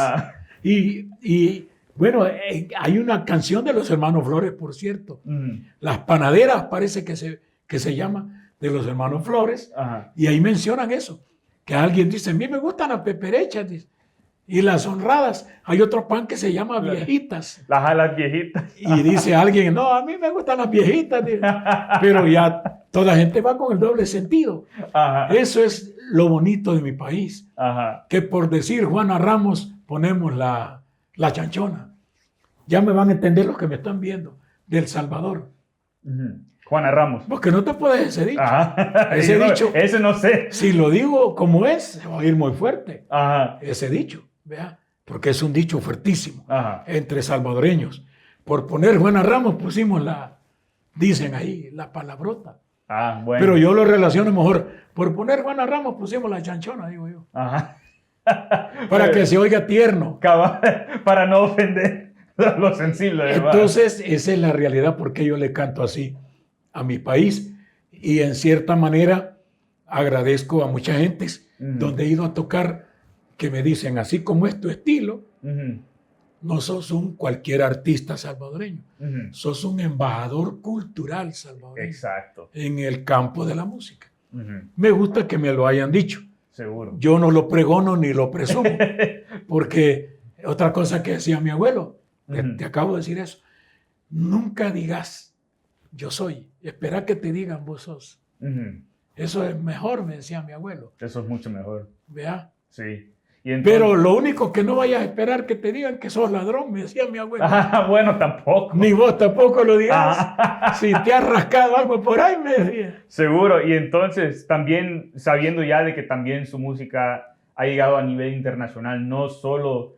Speaker 2: Y bueno, hay una canción de los hermanos Flores, por cierto. Las panaderas parece que se llama, de los hermanos Flores. Y ahí mencionan eso. Que alguien dice, a mí me gustan las peperechas, dice. Y las honradas, hay otro pan que se llama viejitas.
Speaker 1: Las viejitas.
Speaker 2: Y dice alguien, no, a mí me gustan las viejitas. Dice. Pero ya toda la gente va con el doble sentido. Eso es lo bonito de mi país. Que por decir Juana Ramos, ponemos la chanchona. Ya me van a entender los que me están viendo. De El Salvador.
Speaker 1: Juana Ramos.
Speaker 2: Porque no te puedes ese dicho. Ese dicho.
Speaker 1: Ese no sé.
Speaker 2: Si lo digo como es, se va a ir muy fuerte. Ese dicho. ¿Vea? Porque es un dicho fuertísimo entre salvadoreños. Por poner Juana Ramos pusimos dicen ahí, la palabrota.
Speaker 1: Bueno.
Speaker 2: Pero yo lo relaciono mejor. Por poner Juana Ramos pusimos la chanchona, digo yo. Para que se oiga tierno.
Speaker 1: Para no ofender a los sensibles.
Speaker 2: Entonces, esa es la realidad porque yo le canto así a mi país. Y en cierta manera agradezco a mucha gente donde he ido a tocar, que me dicen, así como es tu estilo, no sos un cualquier artista salvadoreño, sos un embajador cultural salvadoreño.
Speaker 1: Exacto.
Speaker 2: En el campo de la música. Me gusta que me lo hayan dicho.
Speaker 1: Seguro.
Speaker 2: Yo no lo pregono ni lo presumo, porque otra cosa que decía mi abuelo, te acabo de decir eso, nunca digas yo soy, espera que te digan vos sos. Eso es mejor, me decía mi abuelo.
Speaker 1: Eso es mucho mejor.
Speaker 2: ¿Vea?
Speaker 1: Sí.
Speaker 2: Pero lo único que no vayas a esperar que te digan que sos ladrón, me decía mi abuelo.
Speaker 1: Bueno, tampoco.
Speaker 2: Ni vos tampoco lo digas. Si te has rascado algo por ahí, me decía.
Speaker 1: Seguro. Y entonces, también sabiendo ya de que también su música ha llegado a nivel internacional, no solo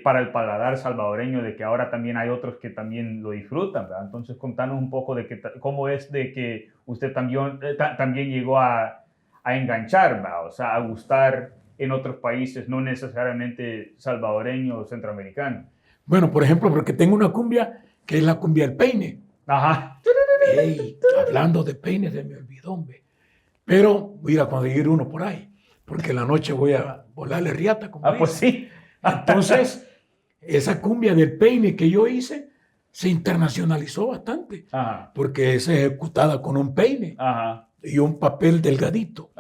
Speaker 1: para el paladar salvadoreño, de que ahora también hay otros que también lo disfrutan, ¿verdad? Entonces, contanos un poco de cómo es de que usted también llegó a enganchar, ¿verdad? O sea, a gustar en otros países, no necesariamente salvadoreño o centroamericano.
Speaker 2: Bueno, por ejemplo, porque tengo una cumbia que es la cumbia del peine. Hey, hablando de peines, se me olvidó, hombre. Pero voy a ir a conseguir uno por ahí, porque en la noche voy a volarle riata. Como
Speaker 1: pues sí.
Speaker 2: Entonces, esa cumbia del peine que yo hice se internacionalizó bastante, porque es ejecutada con un peine y un papel delgadito.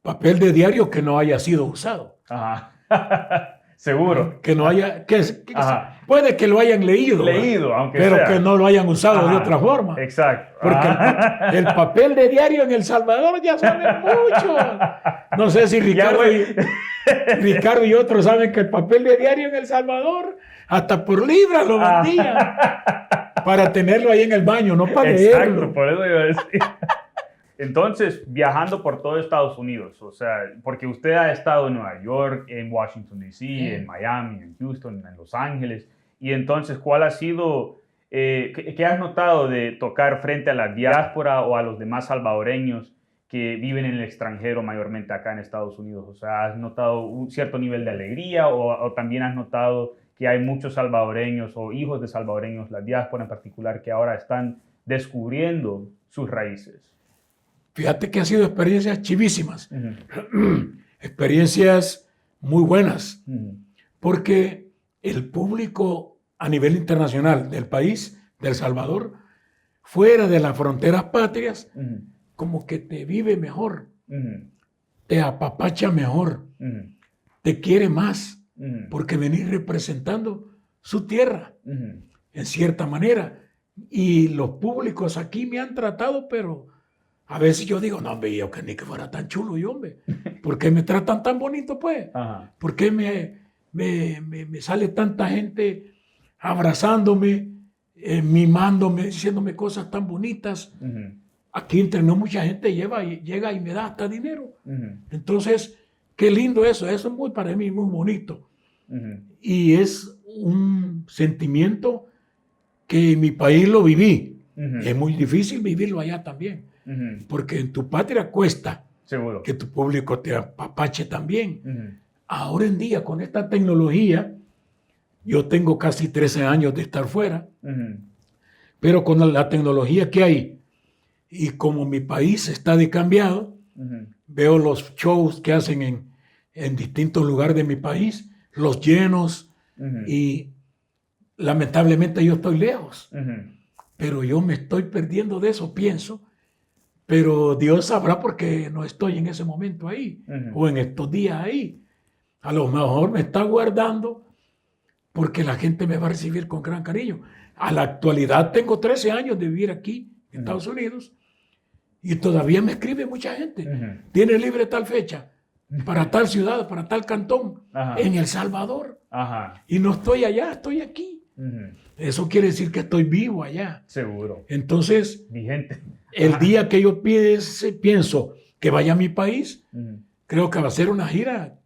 Speaker 2: Papel de diario que no haya sido usado.
Speaker 1: Seguro.
Speaker 2: Que no haya... puede que lo hayan leído,
Speaker 1: aunque
Speaker 2: pero
Speaker 1: sea.
Speaker 2: Que no lo hayan usado de otra forma.
Speaker 1: Exacto.
Speaker 2: Porque el papel de diario en El Salvador ya saben mucho. No sé si Ricardo y otros saben que el papel de diario en El Salvador hasta por libras lo vendían para tenerlo ahí en el baño, no para leerlo.
Speaker 1: Exacto, por eso iba a decir. Entonces, viajando por todo Estados Unidos, o sea, porque usted ha estado en Nueva York, en Washington, D.C., en Miami, en Houston, en Los Ángeles, y entonces, ¿cuál ha sido, qué has notado de tocar frente a la diáspora o a los demás salvadoreños que viven en el extranjero, mayormente acá en Estados Unidos? O sea, ¿has notado un cierto nivel de alegría o también has notado que hay muchos salvadoreños o hijos de salvadoreños, la diáspora en particular, que ahora están descubriendo sus raíces?
Speaker 2: Fíjate que han sido experiencias chivísimas, experiencias muy buenas, porque el público a nivel internacional del país, de El Salvador, fuera de las fronteras patrias, como que te vive mejor, te apapacha mejor, te quiere más, porque venís representando su tierra, en cierta manera. Y los públicos aquí me han tratado, pero a veces yo digo, no, hombre, yo que ni que fuera tan chulo yo, hombre. ¿Por qué me tratan tan bonito, pues? ¿Por qué me sale tanta gente abrazándome, mimándome, diciéndome cosas tan bonitas? Aquí entre no mucha gente llega y me da hasta dinero. Entonces, qué lindo eso. Eso es muy, para mí, muy bonito. Y es un sentimiento que en mi país lo viví. Es muy difícil vivirlo allá también. Porque en tu patria cuesta
Speaker 1: Seguro.
Speaker 2: que tu público te apapache también. Ahora en día, con esta tecnología, yo tengo casi 13 años de estar fuera, pero con la tecnología que hay y como mi país está cambiado, veo los shows que hacen en distintos lugares de mi país, los llenos, y lamentablemente yo estoy lejos, pero yo me estoy perdiendo de eso, pienso. Pero Dios sabrá por qué no estoy en ese momento ahí, o en estos días ahí. A lo mejor me está guardando porque la gente me va a recibir con gran cariño. A la actualidad tengo 13 años de vivir aquí, en Estados Unidos, y todavía me escribe mucha gente. Tiene libre tal fecha, para tal ciudad, para tal cantón, en El Salvador. Y no estoy allá, estoy aquí. Eso quiere decir que estoy vivo allá.
Speaker 1: Seguro.
Speaker 2: Entonces,
Speaker 1: vigente.
Speaker 2: El día que yo pienso que vaya a mi país, creo que va a ser una gira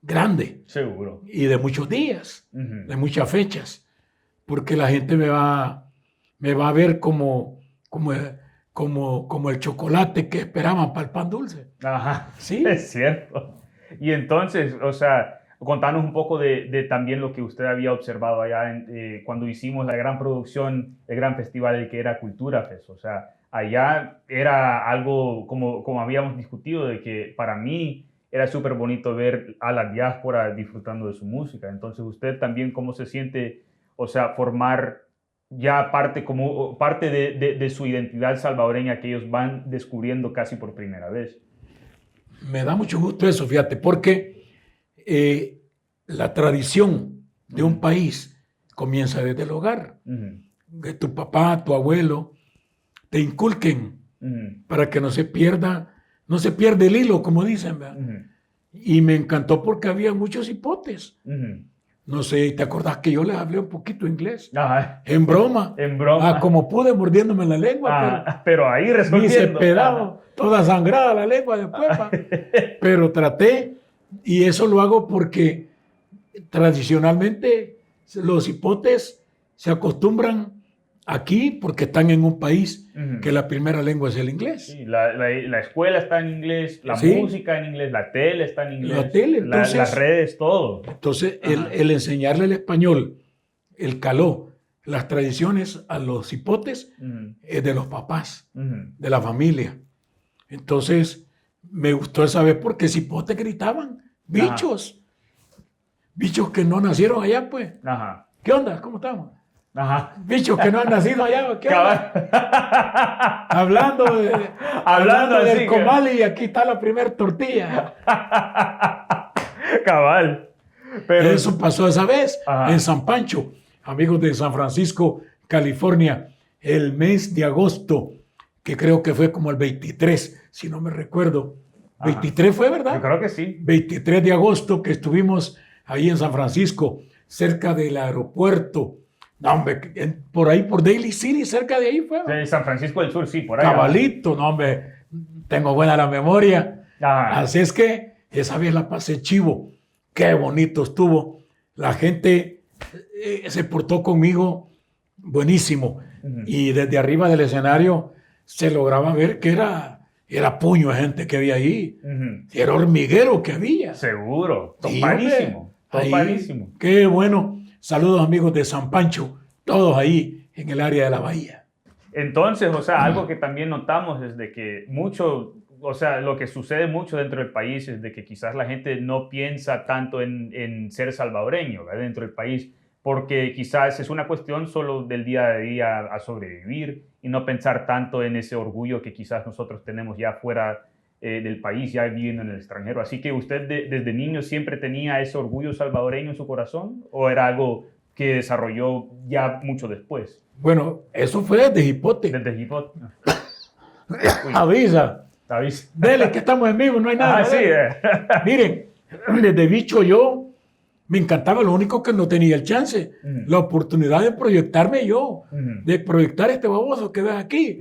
Speaker 2: grande.
Speaker 1: Seguro.
Speaker 2: Y de muchos días, de muchas fechas, porque la gente me va a ver como el chocolate que esperaban para el pan dulce.
Speaker 1: Sí. Es cierto. Y entonces, o sea, contanos un poco de también lo que usted había observado allá cuando hicimos la gran producción, el gran festival, el que era Cultura Fest. O sea, allá era algo como habíamos discutido, de que para mí era súper bonito ver a la diáspora disfrutando de su música. Entonces, usted también, ¿cómo se siente, o sea, formar ya parte de su identidad salvadoreña que ellos van descubriendo casi por primera vez?
Speaker 2: Me da mucho gusto eso, fíjate, porque la tradición de un país comienza desde el hogar. Que tu papá, tu abuelo te inculquen para que no se pierda el hilo, como dicen, ¿verdad? Y me encantó porque había muchos hipotes. No sé, ¿te acordás que yo les hablé un poquito inglés? En broma.
Speaker 1: En broma.
Speaker 2: Como pude, mordiéndome la lengua.
Speaker 1: Pero ahí resolviendo.
Speaker 2: Hice pedazo, toda sangrada la lengua después. Pero traté, y eso lo hago porque tradicionalmente los hipotes se acostumbran aquí porque están en un país que la primera lengua es el inglés.
Speaker 1: Sí, la escuela está en inglés, la música en inglés, la tele está en inglés,
Speaker 2: la tele, entonces,
Speaker 1: las redes, todo.
Speaker 2: Entonces, el enseñarle el español, el caló, las tradiciones a los hipotes es de los papás, de la familia. Entonces, me gustó esa vez porque hipotes gritaban, bichos. Bichos que no nacieron allá, pues. ¿Qué onda? ¿Cómo estamos? Bichos que no han nacido allá, ¿qué onda? hablando del comal, y aquí está la primera tortilla.
Speaker 1: Cabal. Pero
Speaker 2: eso pasó esa vez en San Pancho, amigos de San Francisco, California, el mes de agosto, que creo que fue como el 23, si no me recuerdo. 23 fue, ¿verdad?
Speaker 1: Yo creo que sí.
Speaker 2: 23 de agosto que estuvimos ahí en San Francisco, cerca del aeropuerto. No, hombre, por ahí, por Daly City, cerca de ahí fue.
Speaker 1: Sí, San Francisco del Sur, sí, por ahí.
Speaker 2: Cabalito, no, hombre. tengo buena la memoria.
Speaker 1: Ajá.
Speaker 2: Así es que esa vez la pasé chivo. Qué bonito estuvo. La gente se portó conmigo buenísimo. Y desde arriba del escenario se lograba ver que era puño de gente que había ahí. Era hormiguero que había.
Speaker 1: Seguro.
Speaker 2: Sí,
Speaker 1: Topadísimo.
Speaker 2: hombre,
Speaker 1: Topadísimo.
Speaker 2: ahí, qué bueno. Saludos amigos de San Pancho, todos ahí en el área de la bahía.
Speaker 1: Entonces, o sea, algo que también notamos es de que mucho, o sea, lo que sucede mucho dentro del país es de que quizás la gente no piensa tanto en ser salvadoreño, ¿verdad? Dentro del país, porque quizás es una cuestión solo del día a día a sobrevivir y no pensar tanto en ese orgullo que quizás nosotros tenemos ya fuera del país, ya viviendo en el extranjero. Así que usted desde niño siempre tenía ese orgullo salvadoreño en su corazón, ¿o era algo que desarrolló ya mucho después?
Speaker 2: Bueno, eso fue desde Jipote.
Speaker 1: Desde Hipot.
Speaker 2: Avisa.
Speaker 1: ¿Sabes?
Speaker 2: Dele que estamos en vivo, no hay nada.
Speaker 1: Ah, sí.
Speaker 2: Miren, desde bicho yo me encantaba, lo único que no tenía el chance, la oportunidad de proyectarme yo, de proyectar este baboso que ves aquí.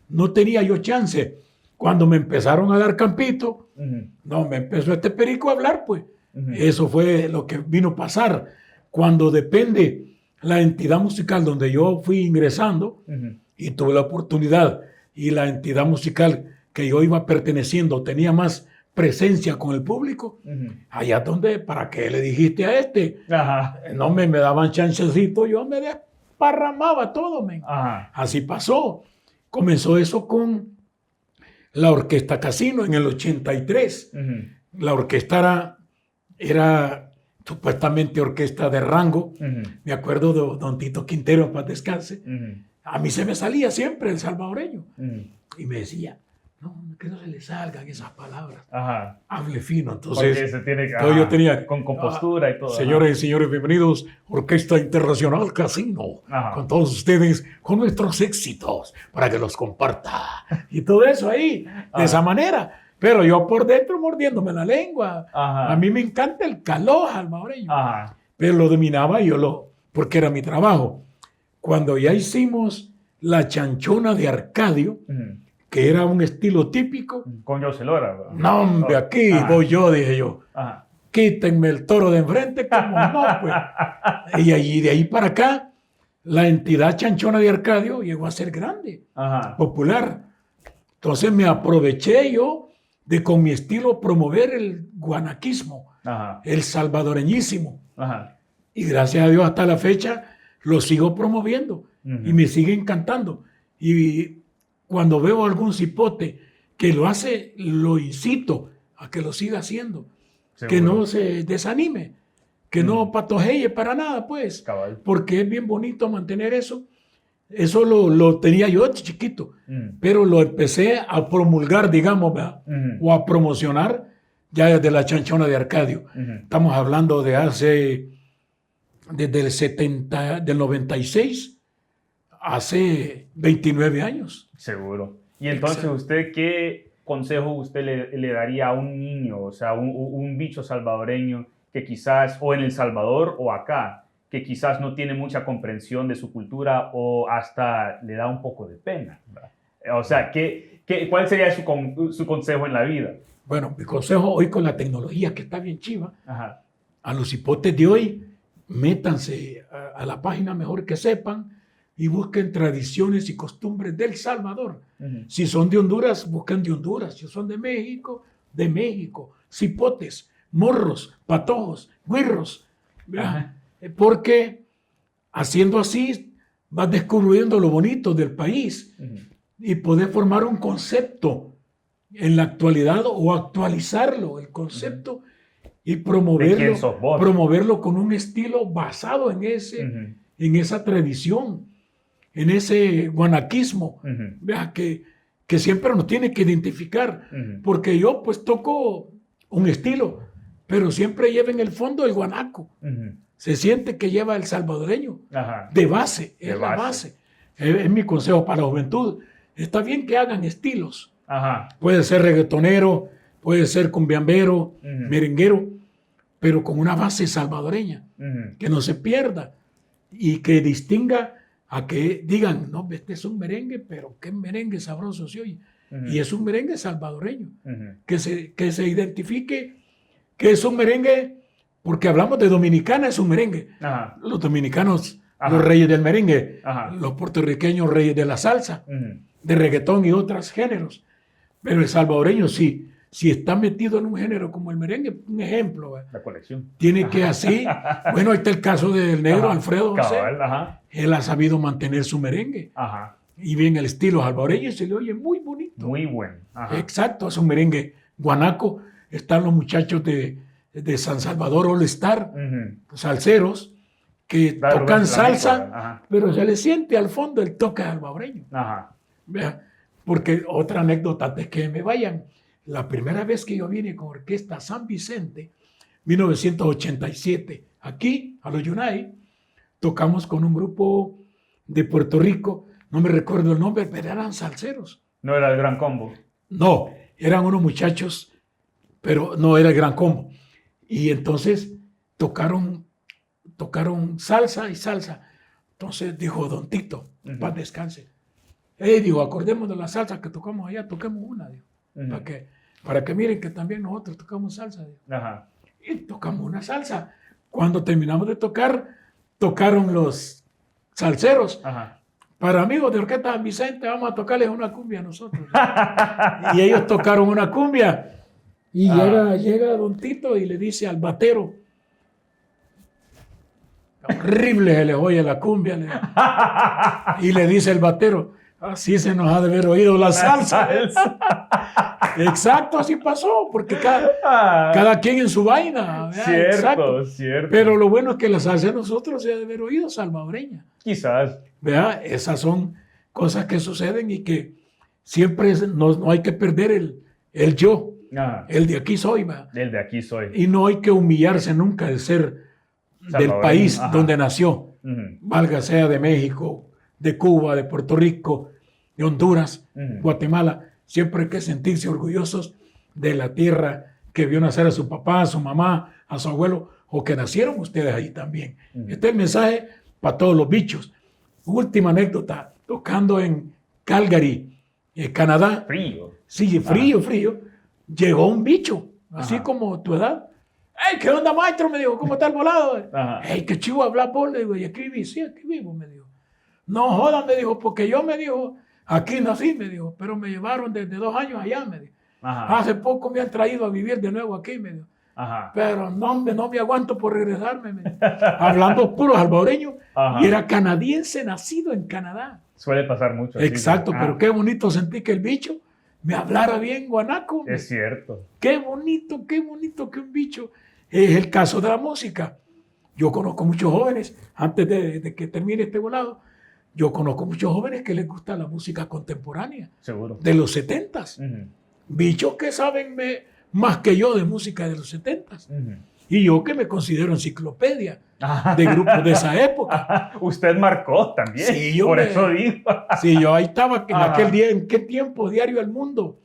Speaker 2: No tenía yo chance. Cuando me empezaron a dar campito, no, me empezó este perico a hablar, pues. Eso fue lo que vino a pasar. Cuando depende la entidad musical donde yo fui ingresando y tuve la oportunidad, y la entidad musical que yo iba perteneciendo tenía más presencia con el público, allá donde, ¿para qué le dijiste a este?
Speaker 1: Ajá.
Speaker 2: No me daban chancecito, yo me desparramaba todo, men.
Speaker 1: Ajá.
Speaker 2: Así pasó. Comenzó eso con la Orquesta Casino en el 83. La orquesta era supuestamente orquesta de rango. Me acuerdo de don Tito Quintero, paz descanse. A mí se me salía siempre el salvadoreño. Y me decía, no, que no se le salgan esas palabras.
Speaker 1: Ajá.
Speaker 2: Hable fino. Entonces,
Speaker 1: porque se tiene que,
Speaker 2: yo tenía,
Speaker 1: con compostura y todo.
Speaker 2: señores y señores, bienvenidos, Orquesta Internacional Casino, con todos ustedes, con nuestros éxitos, para que los comparta. Y todo eso ahí, de esa manera. Pero yo por dentro mordiéndome la lengua. A mí me encanta el calor salvadoreño. Pero lo dominaba porque era mi trabajo. Cuando ya hicimos la chanchona de Arcadio, que era un estilo típico.
Speaker 1: Con José Lora.
Speaker 2: No, hombre, aquí voy yo, dije yo. Quítenme el toro de enfrente, como no, pues. Y allí, de ahí para acá, la entidad chanchona de Arcadio llegó a ser grande, popular. Entonces me aproveché yo de con mi estilo promover el guanaquismo, el salvadoreñísimo. Y gracias a Dios hasta la fecha lo sigo promoviendo y me sigue encantando. Y cuando veo algún cipote que lo hace, lo incito a que lo siga haciendo. Seguro. Que no se desanime, que no patojee para nada, pues.
Speaker 1: Cabal.
Speaker 2: Porque es bien bonito mantener eso. Eso lo tenía yo de chiquito, pero lo empecé a promulgar, digamos, o a promocionar ya desde la chanchona de Arcadio. Estamos hablando de del 96, hace 29 años.
Speaker 1: Seguro. Y entonces, ¿usted qué consejo usted le daría a un niño, o sea, un bicho salvadoreño que quizás, o en El Salvador o acá, que quizás no tiene mucha comprensión de su cultura o hasta le da un poco de pena, ¿verdad? O sea, ¿cuál sería su consejo en la vida?
Speaker 2: Bueno, mi consejo hoy con la tecnología que está bien chiva, a los hipotes de hoy, métanse a la página mejor que sepan y busquen tradiciones y costumbres del Salvador. Si son de Honduras, busquen de Honduras. Si son de México, cipotes, morros, patojos, güirros. Porque haciendo así vas descubriendo lo bonito del país y podés formar un concepto en la actualidad o actualizarlo, el concepto, y promoverlo con un estilo basado en esa tradición, en ese guanaquismo, que siempre nos tiene que identificar, porque yo pues toco un estilo, pero siempre lleva en el fondo el guanaco. Se siente que lleva el salvadoreño de base, es la base. Es mi consejo para la juventud. Está bien que hagan estilos. Puede ser reggaetonero, puede ser cumbiambero, merenguero, pero con una base salvadoreña, que no se pierda y que distinga a que digan, no, este es un merengue, pero qué merengue sabroso se oye. y es un merengue salvadoreño,
Speaker 1: Ujú.
Speaker 2: que se identifique que es un merengue, porque hablamos de Dominicana, es un merengue.
Speaker 1: Ajá.
Speaker 2: Los dominicanos,
Speaker 1: Ajá.
Speaker 2: los reyes del merengue,
Speaker 1: Ajá.
Speaker 2: los puertorriqueños, reyes de la salsa,
Speaker 1: Ujú.
Speaker 2: de reggaetón y otros géneros. Pero el salvadoreño sí, si está metido en un género como el merengue, un ejemplo,
Speaker 1: La colección.
Speaker 2: tiene que así, bueno, ahí está el caso del negro
Speaker 1: Ajá.
Speaker 2: Alfredo José,
Speaker 1: Cabal, ajá.
Speaker 2: él ha sabido mantener su merengue,
Speaker 1: Ajá.
Speaker 2: y bien el estilo salvadoreño se le oye muy bonito.
Speaker 1: Muy bueno. Ajá.
Speaker 2: Exacto, es un merengue guanaco, están los muchachos de San Salvador All Star,
Speaker 1: Ujú.
Speaker 2: salseros, que
Speaker 1: Claro,
Speaker 2: tocan
Speaker 1: Rubén Flamenco,
Speaker 2: salsa,
Speaker 1: ajá.
Speaker 2: pero se le siente al fondo el toque salvadoreño.
Speaker 1: Ajá.
Speaker 2: Vea, porque otra anécdota antes que me vayan, la primera vez que yo vine con Orquesta San Vicente, 1987, aquí a los Yunay, tocamos con un grupo de Puerto Rico, no me recuerdo el nombre, pero eran salseros.
Speaker 1: No era el gran combo.
Speaker 2: No, eran unos muchachos, pero no era el gran combo. Y entonces tocaron salsa y salsa. Entonces dijo Don Tito, paz descanse. Digo, acordemos de la salsa que tocamos allá, toquemos una, digo, para que miren que también nosotros tocamos salsa. Digo.
Speaker 1: Ajá.
Speaker 2: Y tocamos una salsa. Cuando terminamos de tocar, tocaron los salseros.
Speaker 1: Ajá.
Speaker 2: Para amigos de Orquesta San Vicente, vamos a tocarles una cumbia a nosotros. Y ellos tocaron una cumbia. Y llega Don Tito y le dice al batero, horrible se le oye la cumbia. Y le dice el batero, así se nos ha de haber oído la salsa. Exacto, así pasó, porque cada quien en su vaina. ¿verdad?
Speaker 1: Cierto,
Speaker 2: Exacto.
Speaker 1: cierto.
Speaker 2: Pero lo bueno es que la salsa de nosotros se ha de haber oído salvadoreña.
Speaker 1: Quizás.
Speaker 2: ¿Verdad? Esas son cosas que suceden y que siempre no hay que perder el yo,
Speaker 1: Ajá.
Speaker 2: el de aquí soy. ¿verdad?
Speaker 1: El de aquí soy.
Speaker 2: Y no hay que humillarse nunca de ser del país donde nació, valga sea de México, de Cuba, de Puerto Rico, de Honduras, Guatemala. Siempre hay que sentirse orgullosos de la tierra que vio nacer a su papá, a su mamá, a su abuelo, o que nacieron ustedes ahí también. Este es el mensaje para todos los bichos. Última anécdota, tocando en Calgary, Canadá.
Speaker 1: Frío.
Speaker 2: Sí, frío, frío. Llegó un bicho, así como tu edad. ¡Ey, qué onda, maestro! Me dijo, ¿cómo está el volado? ¡Ey, qué chivo hablar por! Le digo, ¿y aquí viví? Sí, aquí vivo, me dijo. No jodan, me dijo, porque yo me dijo, aquí nací, me dijo, pero me llevaron desde 2 años allá, me dijo.
Speaker 1: Ajá.
Speaker 2: Hace poco me han traído a vivir de nuevo aquí, me dijo.
Speaker 1: Ajá.
Speaker 2: Pero no me aguanto por regresarme, me dijo. Hablando puro salvadoreño, y era canadiense, nacido en Canadá.
Speaker 1: Suele pasar mucho.
Speaker 2: Exacto, pero qué bonito sentí que el bicho me hablara bien guanaco.
Speaker 1: Es cierto.
Speaker 2: Qué bonito que un bicho. Es el caso de la música. Yo conozco muchos jóvenes, antes de que termine este volado, yo conozco muchos jóvenes que les gusta la música contemporánea.
Speaker 1: Seguro.
Speaker 2: De los 70s. Bichos que saben más que yo de música de los 70s. Y yo que me considero enciclopedia de grupos de esa época.
Speaker 1: Usted marcó también.
Speaker 2: Sí,
Speaker 1: por eso digo.
Speaker 2: Sí, yo ahí estaba en aquel día, ¿en qué tiempo? Diario El Mundo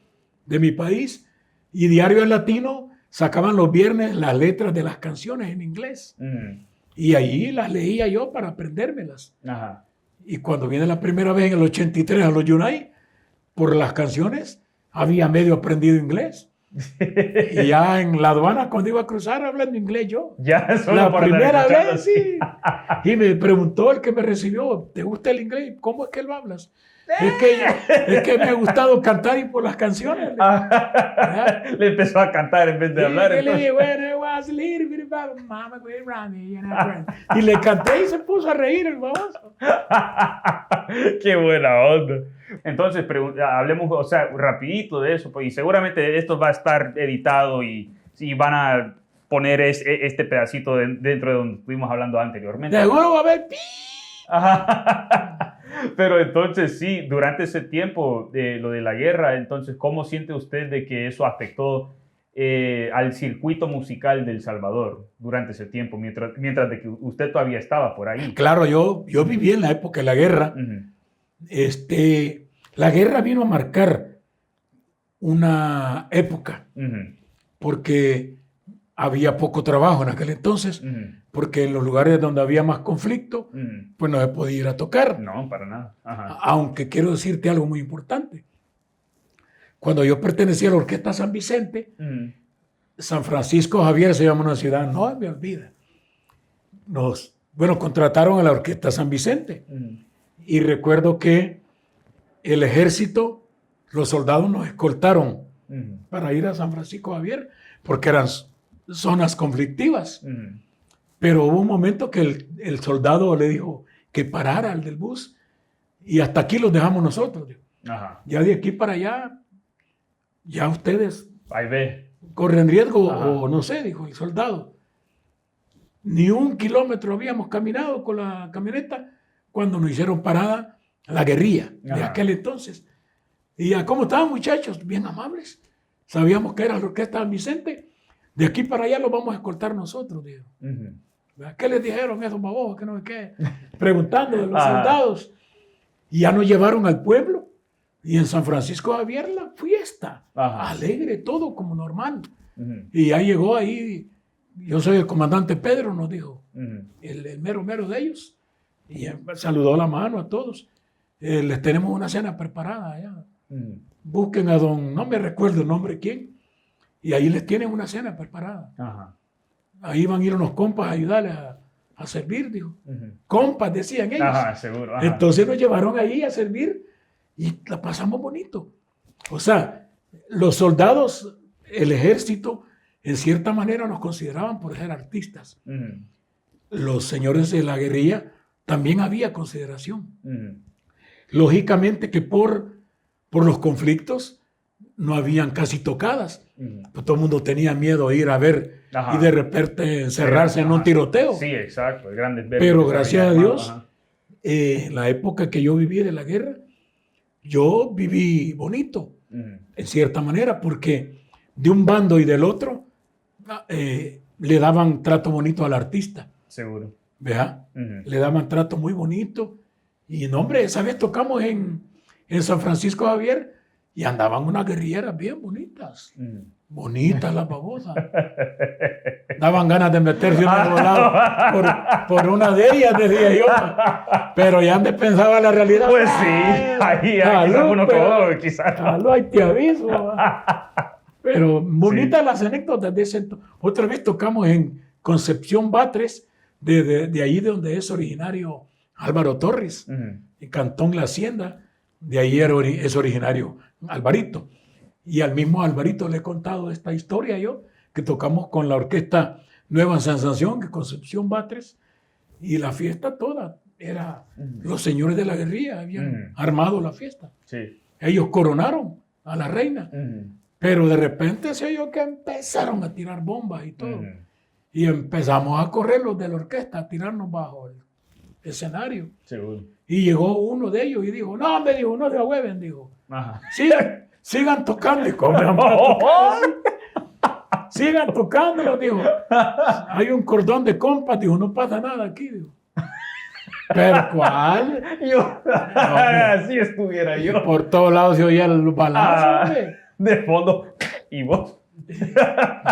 Speaker 2: de mi país y Diario El Latino sacaban los viernes las letras de las canciones en inglés. Y ahí las leía yo para aprendérmelas.
Speaker 1: Ajá.
Speaker 2: Y cuando viene la primera vez en el 83 a los Yunay, por las canciones, había medio aprendido inglés. Y ya en la aduana, cuando iba a cruzar, hablando inglés yo.
Speaker 1: Ya, solo
Speaker 2: la
Speaker 1: por
Speaker 2: primera vez, sí. Y me preguntó el que me recibió, ¿te gusta el inglés? ¿Cómo es que lo hablas? Es que me ha gustado cantar y por las canciones.
Speaker 1: Le empezó a cantar en vez de hablar.
Speaker 2: Y le canté y se puso a reír el baboso.
Speaker 1: Qué buena onda. Entonces, hablemos, o sea, rapidito de eso, pues, y seguramente esto va a estar editado y van a poner este pedacito dentro de donde estuvimos hablando anteriormente.
Speaker 2: Seguro va a haber pi.
Speaker 1: Pero entonces sí, durante ese tiempo de lo de la guerra, entonces, ¿cómo siente usted de que eso afectó al circuito musical de El Salvador durante ese tiempo, mientras de que usted todavía estaba por ahí?
Speaker 2: Claro, yo viví en la época de la guerra. La guerra vino a marcar una época, porque había poco trabajo en aquel entonces, porque en los lugares donde había más conflicto, pues no se podía ir a tocar.
Speaker 1: No, para nada. Ajá.
Speaker 2: Aunque quiero decirte algo muy importante. cuando yo pertenecía a la Orquesta San Vicente, San Francisco Javier se llama una ciudad, no me olvida. Contrataron a la Orquesta San Vicente. Y recuerdo que el ejército, los soldados nos escoltaron para ir a San Francisco Javier, porque eran zonas conflictivas. Pero hubo un momento que el soldado le dijo que parara al del bus y hasta aquí los dejamos nosotros.
Speaker 1: Ajá.
Speaker 2: Ya de aquí para allá, ya ustedes
Speaker 1: Ahí ve.
Speaker 2: corren riesgo o no sé, dijo el soldado. Ni 1 kilómetro habíamos caminado con la camioneta cuando nos hicieron parada la guerrilla de aquel entonces. Y ya, ¿cómo estaban, muchachos? Bien amables. Sabíamos que era la Orquesta San Vicente. De aquí para allá lo vamos a escoltar nosotros, dijo. ¿Qué les dijeron esos babos? Que no sé qué. Preguntando de los soldados. Y ya nos llevaron al pueblo. Y en San Francisco Javier la fiesta. Alegre, todo como normal. Y ya llegó ahí. Yo soy el comandante Pedro, nos dijo. El mero de ellos. Y saludó la mano a todos. Les tenemos una cena preparada allá. Busquen a don, no me recuerdo el nombre quién. Y ahí les tienen una cena preparada. Ahí van a ir unos compas a ayudarles a servir, dijo. Compas, decían ellos.
Speaker 1: Seguro.
Speaker 2: Entonces nos llevaron ahí a servir y la pasamos bonito. O sea, los soldados, el ejército, en cierta manera nos consideraban por ser artistas. Los señores de la guerrilla también había consideración. Lógicamente que por los conflictos no habían casi tocadas. Pues todo el mundo tenía miedo de ir a ver y de repente encerrarse en un tiroteo.
Speaker 1: Sí, exacto.
Speaker 2: Pero gracias a Dios, la época que yo viví de la guerra, yo viví bonito, en cierta manera, porque de un bando y del otro le daban trato bonito al artista.
Speaker 1: Seguro.
Speaker 2: ¿Vea? Le daban trato muy bonito. Y no, hombre, esa vez tocamos en San Francisco Javier y andaban unas guerrilleras bien bonitas. Bonitas las babosas. Daban ganas de meterse uno al lado por una de ellas, decía yo. Pero ya antes pensaba la realidad.
Speaker 1: Pues sí, ahí uno todo, quizás.
Speaker 2: Ahí te aviso. Pero bonitas las anécdotas de ese entonces. Otra vez tocamos en Concepción Batres, de ahí de donde es originario Álvaro Torres, en Cantón La Hacienda. De ahí es originario Alvarito. Y al mismo Alvarito le he contado esta historia yo, que tocamos con la orquesta Nueva Sensación, que Concepción Batres, y la fiesta toda era los señores de la guerrilla, habían armado la fiesta.
Speaker 1: Sí.
Speaker 2: Ellos coronaron a la reina, pero de repente se oyó que empezaron a tirar bombas y todo. Y empezamos a correr los de la orquesta, a tirarnos bajo el escenario.
Speaker 1: Seguro.
Speaker 2: Y llegó uno de ellos y dijo, no, me dijo, no se ahueven, dijo. Sigan tocando. Y sigan tocándolo, dijo. Hay un cordón de compas, dijo, no pasa nada aquí, dijo. ¿Pero cuál?
Speaker 1: Así estuviera yo.
Speaker 2: Por todos lados se oía el balazo,
Speaker 1: de fondo. ¿Y vos?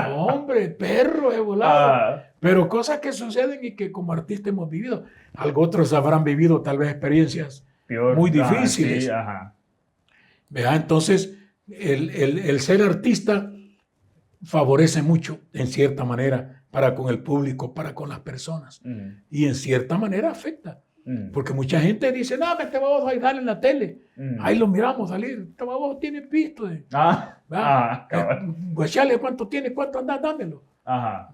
Speaker 2: No, hombre, perro he volado. Pero cosas que suceden y que como artistas hemos vivido. Algo otros habrán vivido tal vez experiencias muy difíciles. ¿Vea? Entonces, el ser artista favorece mucho, en cierta manera, para con el público, para con las personas. Y en cierta manera afecta. Porque mucha gente dice, no, que este baboso ahí sale en la tele. Ahí lo miramos salir. Este baboso tiene pisto. Guachale, ¿cuánto tiene? ¿Cuánto anda? Dámelo.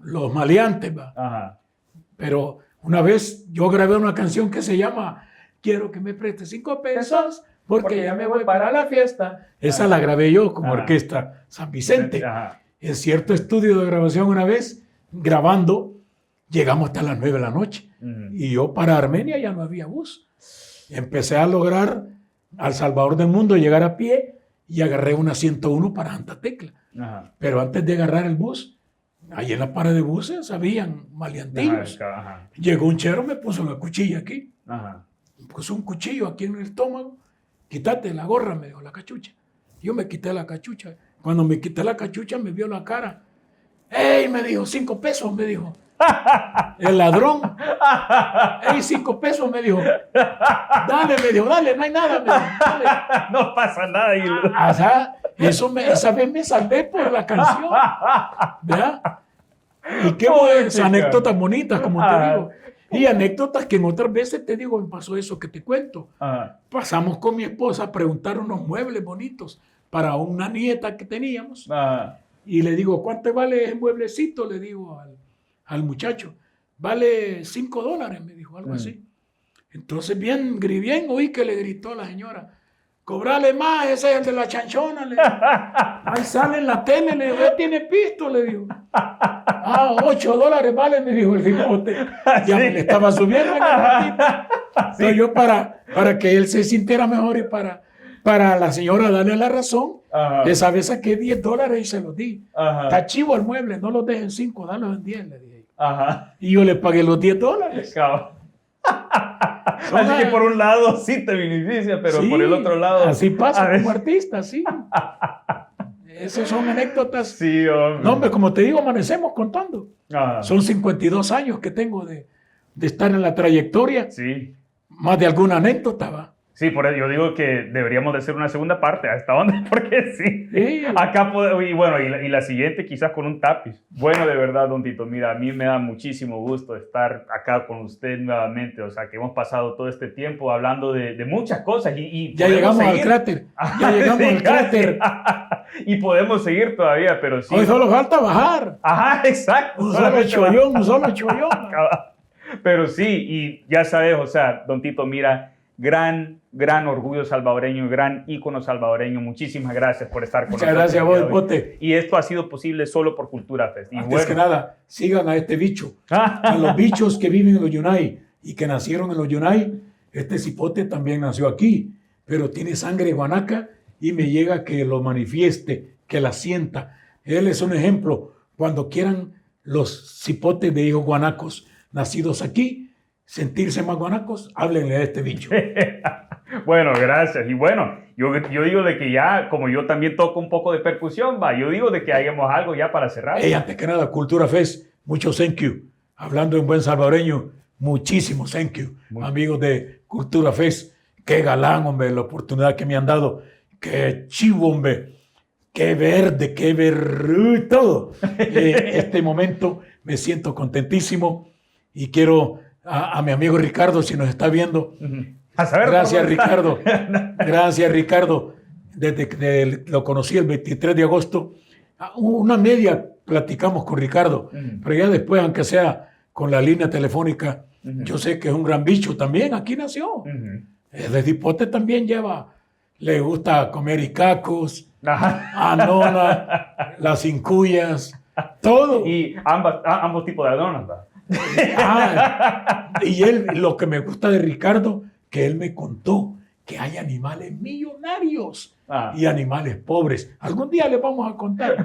Speaker 2: Los maleantes. Pero una vez yo grabé una canción que se llama Quiero que me preste 5 pesos porque ya me voy para la fiesta. Esa la grabé yo como orquesta San Vicente. En cierto estudio de grabación una vez, grabando, llegamos hasta las 9 de la noche. Y yo para Armenia ya no había bus. Empecé a lograr al Salvador del Mundo llegar a pie y agarré una 101 para Santa Tecla. Pero antes de agarrar el bus, ahí en la parada de buses habían maleantillos. Llegó un chero, me puso la cuchilla aquí. Me puso un cuchillo aquí en el estómago. Quítate la gorra, me dijo, la cachucha. Yo me quité la cachucha. Cuando me quité la cachucha me vio la cara. ¡Ey! Me dijo, 5 pesos, me dijo. El ladrón. ¡Ey! 5 pesos, me dijo. Dale, me dijo, dale, no hay nada, me dijo, dale.
Speaker 1: No pasa nada.
Speaker 2: Esa vez me salvé por la canción. ¿Verdad? Y qué buenas anécdotas bonitas, como te digo. Y anécdotas que en otras veces te digo, me pasó eso que te cuento.
Speaker 1: Ajá.
Speaker 2: Pasamos con mi esposa a preguntar unos muebles bonitos para una nieta que teníamos.
Speaker 1: Ajá.
Speaker 2: Y le digo, ¿cuánto vale el mueblecito? Le digo al muchacho. Vale $5, me dijo, algo así. Entonces, bien, oí que le gritó a la señora, cobrale más, ese es el de la chanchona. Le digo. Ahí sale en la tele, le digo, ya tiene pisto, le digo. $8 vale, me dijo el cipote. Ya me le estaba subiendo en el ratito. Entonces yo para que él se sintiera mejor y para la señora darle la razón, esa vez saqué $10 y se los di.
Speaker 1: Ajá.
Speaker 2: Está chivo el mueble, no los dejen 5, dalos en 10, le dije.
Speaker 1: Ajá.
Speaker 2: Y yo le pagué los $10.
Speaker 1: Cabal. Así que por un lado sí te beneficia, pero
Speaker 2: sí,
Speaker 1: por el otro lado...
Speaker 2: Así pasa como artista, sí. Esas son anécdotas.
Speaker 1: Sí, hombre.
Speaker 2: No, hombre, como te digo, amanecemos contando.
Speaker 1: Ajá.
Speaker 2: Son 52 años que tengo de estar en la trayectoria.
Speaker 1: Sí.
Speaker 2: Más de alguna anécdota, ¿va?
Speaker 1: Sí, por eso yo digo que deberíamos de hacer una segunda parte a esta onda, porque sí.
Speaker 2: Sí.
Speaker 1: Acá, y bueno, y la siguiente quizás con un tapiz. Bueno, de verdad, don Tito, mira, a mí me da muchísimo gusto estar acá con usted nuevamente, o sea, que hemos pasado todo este tiempo hablando de muchas cosas y
Speaker 2: ya llegamos al cráter, ya llegamos al cráter.
Speaker 1: Y podemos seguir todavía, pero sí.
Speaker 2: Hoy solo falta bajar.
Speaker 1: Ajá, exacto.
Speaker 2: Un solo chollón.
Speaker 1: Pero sí, y ya sabes, o sea, don Tito, mira, gran orgullo salvadoreño, gran ícono salvadoreño. Muchísimas gracias por estar con nosotros.
Speaker 2: Muchas gracias a vos, Pote.
Speaker 1: Y esto ha sido posible solo por Cultura Fest. Y
Speaker 2: Antes que nada, sigan a este bicho, a los bichos que viven en los Yunay y que nacieron en los Yunay. Este cipote también nació aquí, pero tiene sangre guanaca y me llega que lo manifieste, que la sienta. Él es un ejemplo. Cuando quieran los cipotes de hijos guanacos nacidos aquí, sentirse más guanacos, háblenle a este bicho.
Speaker 1: Bueno, gracias. Y bueno, yo digo de que ya, como yo también toco un poco de percusión, yo digo de que hagamos algo ya para cerrar.
Speaker 2: Hey, antes que nada, Cultura Fest, mucho thank you. Hablando en buen salvadoreño, muchísimo thank you. Amigos de Cultura Fest, qué galán, hombre, la oportunidad que me han dado. Qué chivo, hombre. Qué verde, todo. Este momento me siento contentísimo y quiero... A mi amigo Ricardo, si nos está viendo. Gracias, Ricardo. Gracias, Ricardo. Desde que lo conocí el 23 de agosto, una media platicamos con Ricardo, pero ya después, aunque sea con la línea telefónica, yo sé que es un gran bicho también. Aquí nació. El cipote también le gusta comer icacos, anona, las incuyas, todo.
Speaker 1: Y ambos tipos de adonas, ¿va?
Speaker 2: Y lo que me gusta de Ricardo, que él me contó que hay animales millonarios y animales pobres. Algún día les vamos a contar.